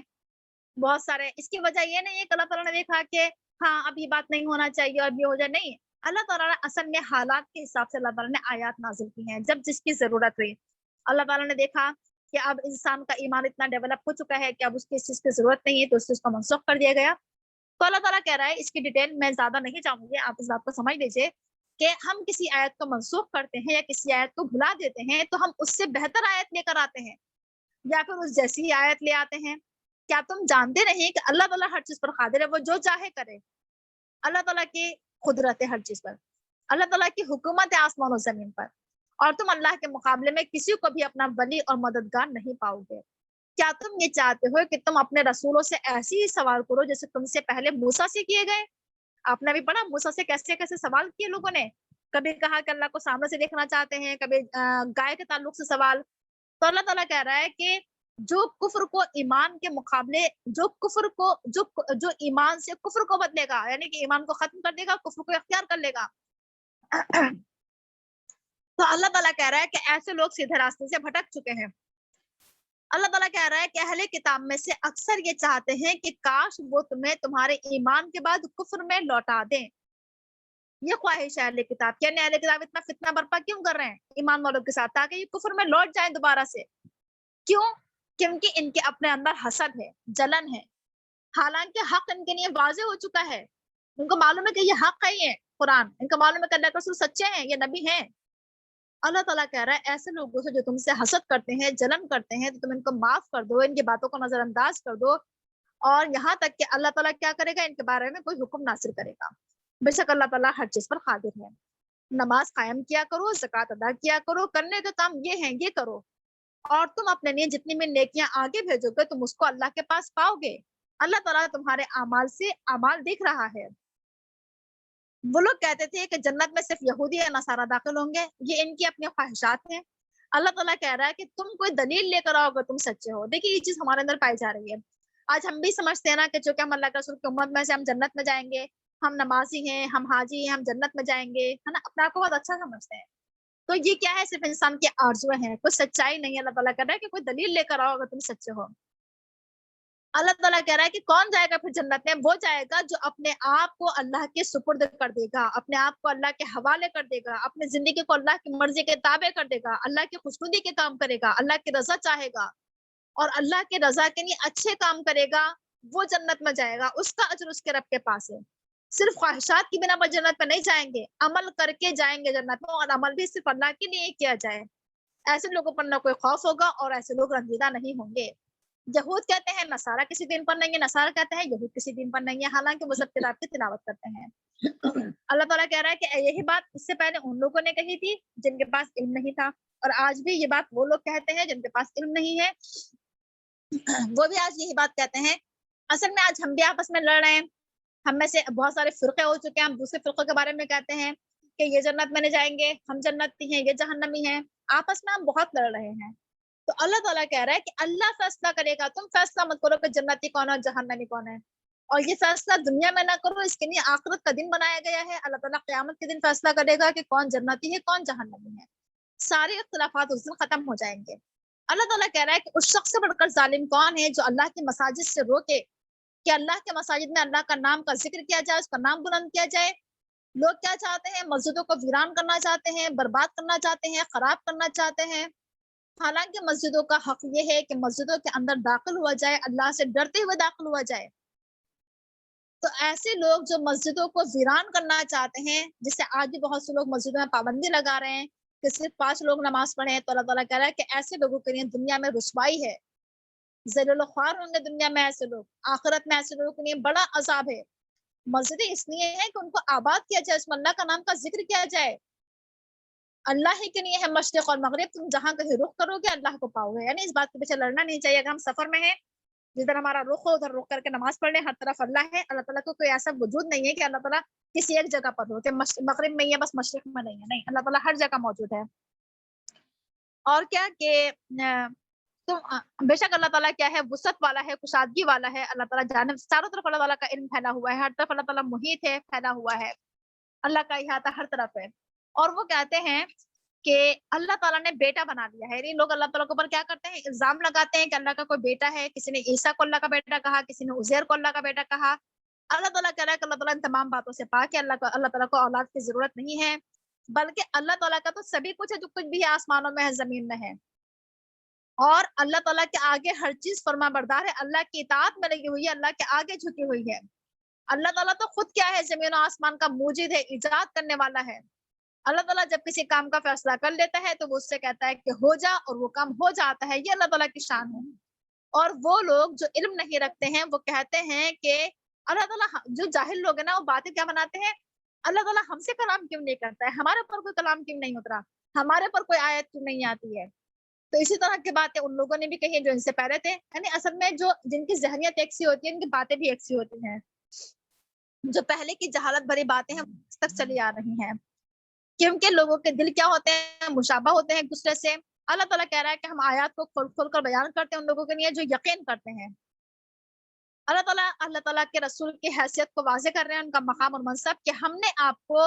بہت سارے. اس کی وجہ یہ نہیں ہے کہ اللہ تعالیٰ نے دیکھا کہ ہاں اب یہ بات نہیں ہونا چاہیے اور یہ ہو جائے، نہیں. اللہ تعالیٰ نے اصل میں حالات کے حساب سے اللہ تعالیٰ نے آیات نازل کی ہیں جب جس کی ضرورت ہوئی. اللہ تعالیٰ نے دیکھا کہ اب انسان کا ایمان اتنا ڈیولپ ہو چکا ہے کہ اب اس کی اس چیز کی ضرورت نہیں ہے تو اس چیز کو منسوخ کر دیا گیا. تو اللہ تعالیٰ کہہ رہا ہے، اس کی ڈیٹیل میں زیادہ نہیں چاہوں گی، آپ اس بات کو سمجھ لیجیے کہ ہم کسی آیت کو منسوخ کرتے ہیں یا کسی آیت کو بھلا دیتے ہیں تو ہم اس سے بہتر آیت لے کر آتے ہیں یا پھر اس جیسی ہی آیت لے آتے ہیں. کیا تم جانتے نہیں کہ اللہ تعالیٰ ہر چیز پر قادر ہے، وہ جو چاہے کرے. اللہ تعالیٰ کی قدرت ہے ہر چیز پر، اللہ تعالیٰ کی حکومت ہے آسمان و زمین پر، اور تم اللہ کے مقابلے میں کسی کو بھی اپنا ولی اور مددگار نہیں پاؤ گے. کیا تم یہ چاہتے ہو کہ تم اپنے رسولوں سے ایسی ہی سوال کرو جیسے تم سے پہلے موسیٰ سے کیے گئے؟ آپ نے بھی پڑھا موسیٰ سے کیسے کیسے سوال کیے لوگوں نے. کبھی کہا کہ اللہ کو سامنے سے دیکھنا چاہتے ہیں، کبھی گائے کے تعلق سے سوال. تو اللہ تعالیٰ کہہ رہا ہے کہ جو کفر کو ایمان کے مقابلے جو ایمان سے کفر کو بدلے گا، یعنی کہ ایمان کو ختم کر دے گا، کفر کو اختیار کر لے گا. تو اللہ تعالیٰ کہہ رہا ہے کہ ایسے لوگ سیدھے راستے سے بھٹک چکے ہیں. اللہ تعالیٰ کہہ رہا ہے کہ اہل کتاب میں سے اکثر یہ چاہتے ہیں کہ کاش وہ تمہیں تمہارے ایمان کے بعد کفر میں لوٹا دیں. یہ خواہش ہے اہل کتاب کی، یعنی اہل کتاب اتنا فتنہ برپا کیوں کر رہے ہیں ایمان والوں کے ساتھ تاکہ یہ کفر میں لوٹ جائیں دوبارہ سے. کیوں؟ کیونکہ ان کے اپنے اندر حسد ہے، جلن ہے، حالانکہ حق ان کے لیے واضح ہو چکا ہے. ان کو معلوم ہے کہ یہ حق ہے، یہ قرآن، ان کو معلوم ہے کہ اللہ کے رسول سچے ہیں، یہ نبی ہیں. اللہ تعالیٰ کہہ رہا ہے ایسے لوگوں سے جو تم سے حسد کرتے ہیں، جلن کرتے ہیں، تو تم ان کو معاف کر دو، ان کی باتوں کو نظر انداز کر دو، اور یہاں تک کہ اللہ تعالیٰ کیا کرے گا، ان کے بارے میں کوئی حکم نازل کرے گا. بے شک اللہ تعالیٰ ہر چیز پر قادر ہے. نماز قائم کیا کرو، زکوٰۃ ادا کیا کرو، کرنے کا کام یہ ہے یہ کرو، اور تم اپنے لیے جتنی بھی نیکیاں آگے بھیجو گے تم اس کو اللہ کے پاس پاؤ گے. اللہ تعالیٰ تمہارے اعمال سے اعمال دیکھ رہا ہے. وہ لوگ کہتے تھے کہ جنت میں صرف یہودی یا نصارہ داخل ہوں گے، یہ ان کی اپنی خواہشات ہیں. اللہ تعالیٰ کہہ رہا ہے کہ تم کوئی دلیل لے کر آؤ گے تم سچے ہو. دیکھیے یہ چیز ہمارے اندر پائی جا رہی ہے. آج ہم بھی سمجھتے ہیں نا کہ چونکہ ہم اللہ کے رسول کی امت میں سے ہم جنت میں جائیں گے، ہم نمازی ہیں، ہم حاجی ہیں، ہم جنت میں جائیں گے، ہے نا، اپنے آپ کو بہت اچھا سمجھتے ہیں. تو یہ کیا ہے؟ صرف انسان کی آرزویں ہیں، کوئی سچائی نہیں ہے. اللہ تعالیٰ کہہ رہا ہے کہ کوئی دلیل لے کر آؤ اگر تم سچے ہو. اللہ تعالیٰ کہہ رہا ہے کہ کون جائے گا پھر جنت میں؟ وہ جائے گا جو اپنے آپ کو اللہ کے سپرد کر دے گا، اپنے آپ کو اللہ کے حوالے کر دے گا، اپنی زندگی کو اللہ کی مرضی کے تابع کر دے گا، اللہ کی خوشنودی کے کام کرے گا، اللہ کی رضا چاہے گا اور اللہ کی رضا کے لیے اچھے کام کرے گا. وہ جنت میں جائے گا، اس کا اجر اس کے رب کے پاس ہے. صرف خواہشات کی بنا پر جنت میں نہیں جائیں گے، عمل کر کے جائیں گے جنت میں، اور عمل بھی صرف اللہ کے لیے کیا جائے. ایسے لوگوں پر نہ کوئی خوف ہوگا اور ایسے لوگ رنجیدہ نہیں ہوں گے. یہود کہتے ہیں نصارہ کسی دین پر نہیں ہے، نصارہ کہتے ہیں یہود کسی دین پر نہیں ہے، حالانکہ وہ سب کتاب کی تلاوت کرتے ہیں. اللہ تعالیٰ کہہ رہا ہے کہ یہی بات اس سے پہلے ان لوگوں نے کہی تھی جن کے پاس علم نہیں تھا، اور آج بھی یہ بات وہ لوگ کہتے ہیں جن کے پاس علم نہیں ہے، وہ بھی آج یہی بات کہتے ہیں. اصل میں آج ہم بھی آپس میں لڑ رہے ہیں. ہم میں سے بہت سارے فرقے ہو چکے ہیں، ہم دوسرے فرقوں کے بارے میں کہتے ہیں کہ یہ جنت میں نہیں جائیں گے، ہم جنتی ہیں، یہ جہنمی ہیں. آپس میں ہم بہت لڑ رہے ہیں. تو اللہ تعالیٰ کہہ رہا ہے کہ اللہ فیصلہ کرے گا، تم فیصلہ مت کرو کہ جنتی کون ہے اور جہنمی کون ہے. اور یہ فیصلہ دنیا میں نہ کرو، اس کے لیے آخرت کا دن بنایا گیا ہے. اللہ تعالیٰ قیامت کے دن فیصلہ کرے گا کہ کون جنتی ہے کون جہنمی ہے. سارے اختلافات اس دن ختم ہو جائیں گے. اللہ تعالیٰ کہہ رہا ہے کہ اس شخص سے بڑھ کر ظالم کون ہے جو اللہ کی مساجد سے روکے کہ اللہ کے مساجد میں اللہ کا نام کا ذکر کیا جائے، اس کا نام بلند کیا جائے۔ لوگ کیا چاہتے ہیں؟ مسجدوں کو ویران کرنا چاہتے ہیں، برباد کرنا چاہتے ہیں، خراب کرنا چاہتے ہیں۔ حالانکہ مسجدوں کا حق یہ ہے کہ مسجدوں کے اندر داخل ہوا جائے، اللہ سے ڈرتے ہوئے داخل ہوا جائے۔ تو ایسے لوگ جو مسجدوں کو ویران کرنا چاہتے ہیں، جس سے آج بھی بہت سے لوگ مسجدوں میں پابندی لگا رہے ہیں کہ صرف 5 لوگ نماز پڑھیں، تو اللہ تعالیٰ کہہ رہا ہے کہ ایسے لوگوں کے لیے دنیا میں رسوائی ہے، ذلیل و خوار ہوں گے دنیا میں ایسے لوگ، آخرت میں ایسے لوگوں کے لیے بڑا عذاب ہے۔ مسجدیں اس لیے ہیں کہ ان کو آباد کیا جائے، اس میں اللہ کا نام کا ذکر کیا جائے۔ اللہ ہی کے لیے ہے مشرق اور مغرب، تم جہاں کہیں رخ کرو گے اللہ کو پاؤ گے۔ یعنی اس بات کے پیچھے لڑنا نہیں چاہیے۔ اگر ہم سفر میں ہیں، جدھر ہمارا رخ ہو ادھر رخ کر کے نماز پڑھ لیں، ہر طرف اللہ ہے۔ اللہ تعالیٰ کو کوئی ایسا وجود نہیں ہے کہ اللہ تعالیٰ کسی ایک جگہ پر ہو کہ مغرب میں ہی ہے بس مشرق میں نہیں ہے، نہیں، اللہ تعالیٰ ہر جگہ موجود ہے۔ اور کیا کہ بے شک اللہ تعالیٰ کیا ہے، وسعت والا ہے، کشادگی والا ہے۔ اللہ تعالیٰ جانب چاروں طرف اللہ تعالیٰ کا علم پھیلا ہوا ہے، ہر طرف اللہ تعالیٰ محیط ہے، پھیلا ہوا ہے، اللہ کا احاطہ ہر طرف ہے۔ اور وہ کہتے ہیں کہ اللہ تعالیٰ نے بیٹا بنا دیا ہے۔ یہ لوگ اللہ تعالیٰ کے اوپر کیا کرتے ہیں؟ الزام لگاتے ہیں کہ اللہ کا کوئی بیٹا ہے۔ کسی نے عیسیٰ کو اللہ کا بیٹا کہا، کسی نے عزیر کو اللہ کا بیٹا کہا۔ اللہ تعالیٰ کہہ رہا ہے کہ اللہ تعالیٰ ان تمام باتوں سے پاک ہے، اللہ تعالیٰ کو اولاد کی ضرورت نہیں ہے، بلکہ اللہ تعالیٰ کا تو سبھی کچھ ہے، جو کچھ بھی ہے آسمانوں میں ہے، زمین میں ہے۔ اور اللہ تعالیٰ کے آگے ہر چیز فرما بردار ہے، اللہ کی اطاعت میں لگی ہوئی ہے، اللہ کے آگے جھکی ہوئی ہے۔ اللہ تعالیٰ تو خود کیا ہے؟ زمین و آسمان کا موجد ہے، ایجاد کرنے والا ہے۔ اللہ تعالیٰ جب کسی کام کا فیصلہ کر لیتا ہے تو وہ اس سے کہتا ہے کہ ہو جا، اور وہ کام ہو جاتا ہے۔ یہ اللہ تعالیٰ کی شان ہے۔ اور وہ لوگ جو علم نہیں رکھتے ہیں وہ کہتے ہیں کہ اللہ تعالیٰ، جو جاہل لوگ ہیں نا، وہ باتیں کیا بناتے ہیں؟ اللہ تعالیٰ ہم سے کلام کیوں نہیں کرتا ہے؟ ہمارے پر کوئی کلام کیوں نہیں اترا؟ ہمارے پر کوئی آیت کیوں نہیں آتی ہے؟ تو اسی طرح کی باتیں ان لوگوں نے بھی کہی جو ان سے پہلے تھے۔ یعنی اصل میں جو جن کی ذہنیت ایک سی ہوتی ہے، ان کی باتیں بھی ایک سی ہوتی ہیں۔ جو پہلے کی جہالت بھری باتیں ہیں آج تک چلی آ رہی ہیں، کیونکہ لوگوں کے دل کیا ہوتے ہیں؟ مشابہ ہوتے ہیں ایک دوسرے سے۔ اللہ تعالیٰ کہہ رہا ہے کہ ہم آیات کو کھول کھول کر بیان کرتے ہیں ان لوگوں کے لیے جو یقین کرتے ہیں۔ اللہ تعالیٰ کے رسول کی حیثیت کو واضح کر رہے ہیں، ان کا مقام اور منصب، کہ ہم نے آپ کو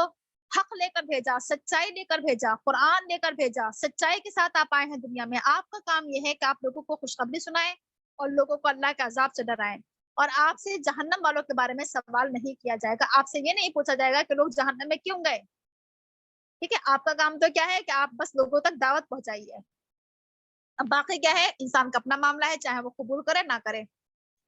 حق لے کر بھیجا، سچائی لے کر بھیجا، قرآن لے کر بھیجا، سچائی کے ساتھ آپ آئے ہیں دنیا میں۔ آپ کا کام یہ ہے کہ آپ لوگوں کو خوشخبری سنائیں اور لوگوں کو اللہ کے عذاب سے ڈرائیں، اور آپ سے جہنم والوں کے بارے میں سوال نہیں کیا جائے گا۔ آپ سے یہ نہیں پوچھا جائے گا کہ لوگ جہنم میں کیوں گئے، ٹھیک ہے؟ آپ کا کام تو کیا ہے کہ آپ بس لوگوں تک دعوت پہنچائیے۔ اب باقی کیا ہے؟ انسان کا اپنا معاملہ ہے، چاہے وہ قبول کرے نہ کرے۔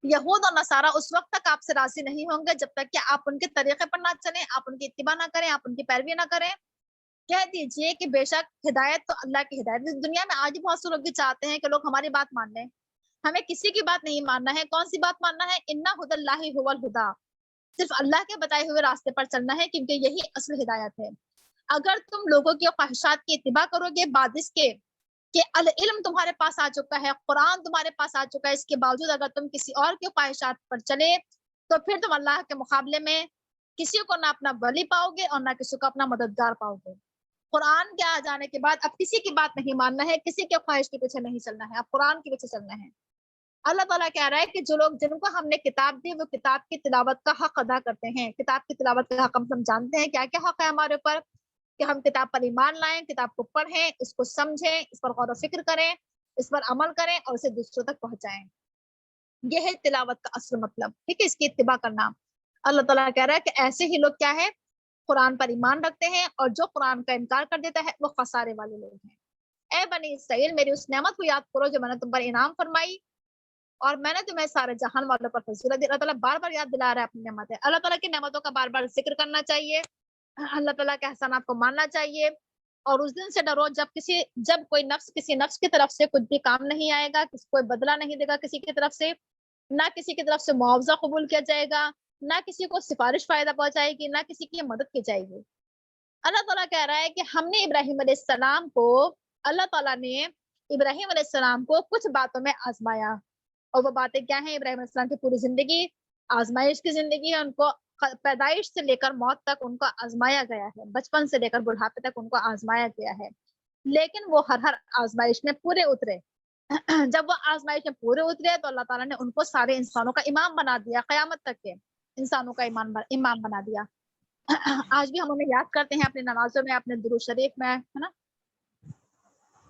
یہود اور نصارہ اس وقت تک آپ سے راضی نہیں ہوں گے جب تک کہ آپ ان کے طریقے پر نہ چلیں، آپ ان کی اتباع نہ کریں، آپ ان کی پیروی نہ کریں۔ کہہ دیجئے کہ بے شک ہدایت تو اللہ کی ہدایت ہے۔ دنیا میں آج بہت سے لوگ بھی چاہتے ہیں کہ لوگ ہماری بات مان لیں، ہمیں کسی کی بات نہیں ماننا ہے۔ کون سی بات ماننا ہے؟ اِنَّ هُدَى اللَّهِ هُوَ الْهُدَى، صرف اللہ کے بتائے ہوئے راستے پر چلنا ہے، کیونکہ یہی اصل ہدایت ہے۔ اگر تم لوگوں کی خواہشات کی اتباع کرو گے بعد اس کے کہ العلم تمہارے پاس آ چکا ہے، قرآن تمہارے پاس آ چکا ہے، اس کے باوجود اگر تم کسی اور کی خواہشات پر چلے تو پھر تم اللہ کے مقابلے میں کسی کو نہ اپنا ولی پاؤ گے اور نہ کسی کو اپنا مددگار پاؤ گے۔ قرآن کے آ جانے کے بعد اب کسی کی بات نہیں ماننا ہے، کسی کے خواہش کے پیچھے نہیں چلنا ہے، اب قرآن کے پیچھے چلنا ہے۔ اللہ تعالیٰ کہہ رہا ہے کہ جو لوگ جن کو ہم نے کتاب دی وہ کتاب کی تلاوت کا حق ادا کرتے ہیں۔ کتاب کی تلاوت کا حق ہم جانتے ہیں کیا کیا حق ہے ہمارے اوپر، کہ ہم کتاب پر ایمان لائیں، کتاب کو پڑھیں، اس کو سمجھیں، اس پر غور و فکر کریں، اس پر عمل کریں اور اسے دوسروں تک پہنچائیں۔ یہ ہے تلاوت کا اصل مطلب، ٹھیک ہے؟ اس کی اتباع کرنا۔ اللہ تعالیٰ کہہ رہا ہے کہ ایسے ہی لوگ کیا ہے؟ قرآن پر ایمان رکھتے ہیں، اور جو قرآن کا انکار کر دیتا ہے وہ خسارے والے لوگ ہیں۔ اے بنی اسرائیل، میری اس نعمت کو یاد کرو جو میں نے تم پر انعام فرمائی، اور میں نے تمہیں سارے جہان والوں پر فضیلت دی۔ اللہ تعالیٰ بار بار یاد دلا رہا ہے اپنی نعمتیں۔ اللہ تعالیٰ کی نعمتوں کا بار بار ذکر کرنا چاہیے، اللہ تعالیٰ کے احسانات کو ماننا چاہیے، اور اس دن سے ڈرو جب کوئی نفس کسی نفس کی طرف سے کچھ بھی کام نہیں آئے گا، کوئی بدلہ نہیں دے گا کسی کی طرف سے، نہ کسی کی طرف سے معاوضہ قبول کیا جائے گا، نہ کسی کو سفارش فائدہ پہنچائے گی، نہ کسی کی مدد کی جائے گی۔ اللہ تعالیٰ کہہ رہا ہے کہ ہم نے ابراہیم علیہ السلام کو، اللہ تعالیٰ نے ابراہیم علیہ السلام کو کچھ باتوں میں آزمایا، اور وہ باتیں کیا ہیں؟ ابراہیم علیہ السلام کی پوری زندگی آزمائش کی زندگی ہے۔ ان کو پیدائش سے لے کر موت تک ان کو آزمایا گیا ہے، بچپن سے لے کر بڑھاپے تک ان کو آزمایا گیا ہے، لیکن وہ ہر آزمائش میں پورے اترے۔ جب وہ آزمائش میں پورے اترے تو اللہ تعالیٰ نے ان کو سارے انسانوں کا امام بنا دیا، قیامت تک کے انسانوں کا امام بنا دیا۔ آج بھی ہم انہیں یاد کرتے ہیں اپنی نمازوں میں، اپنے درود شریف میں، ہے نا؟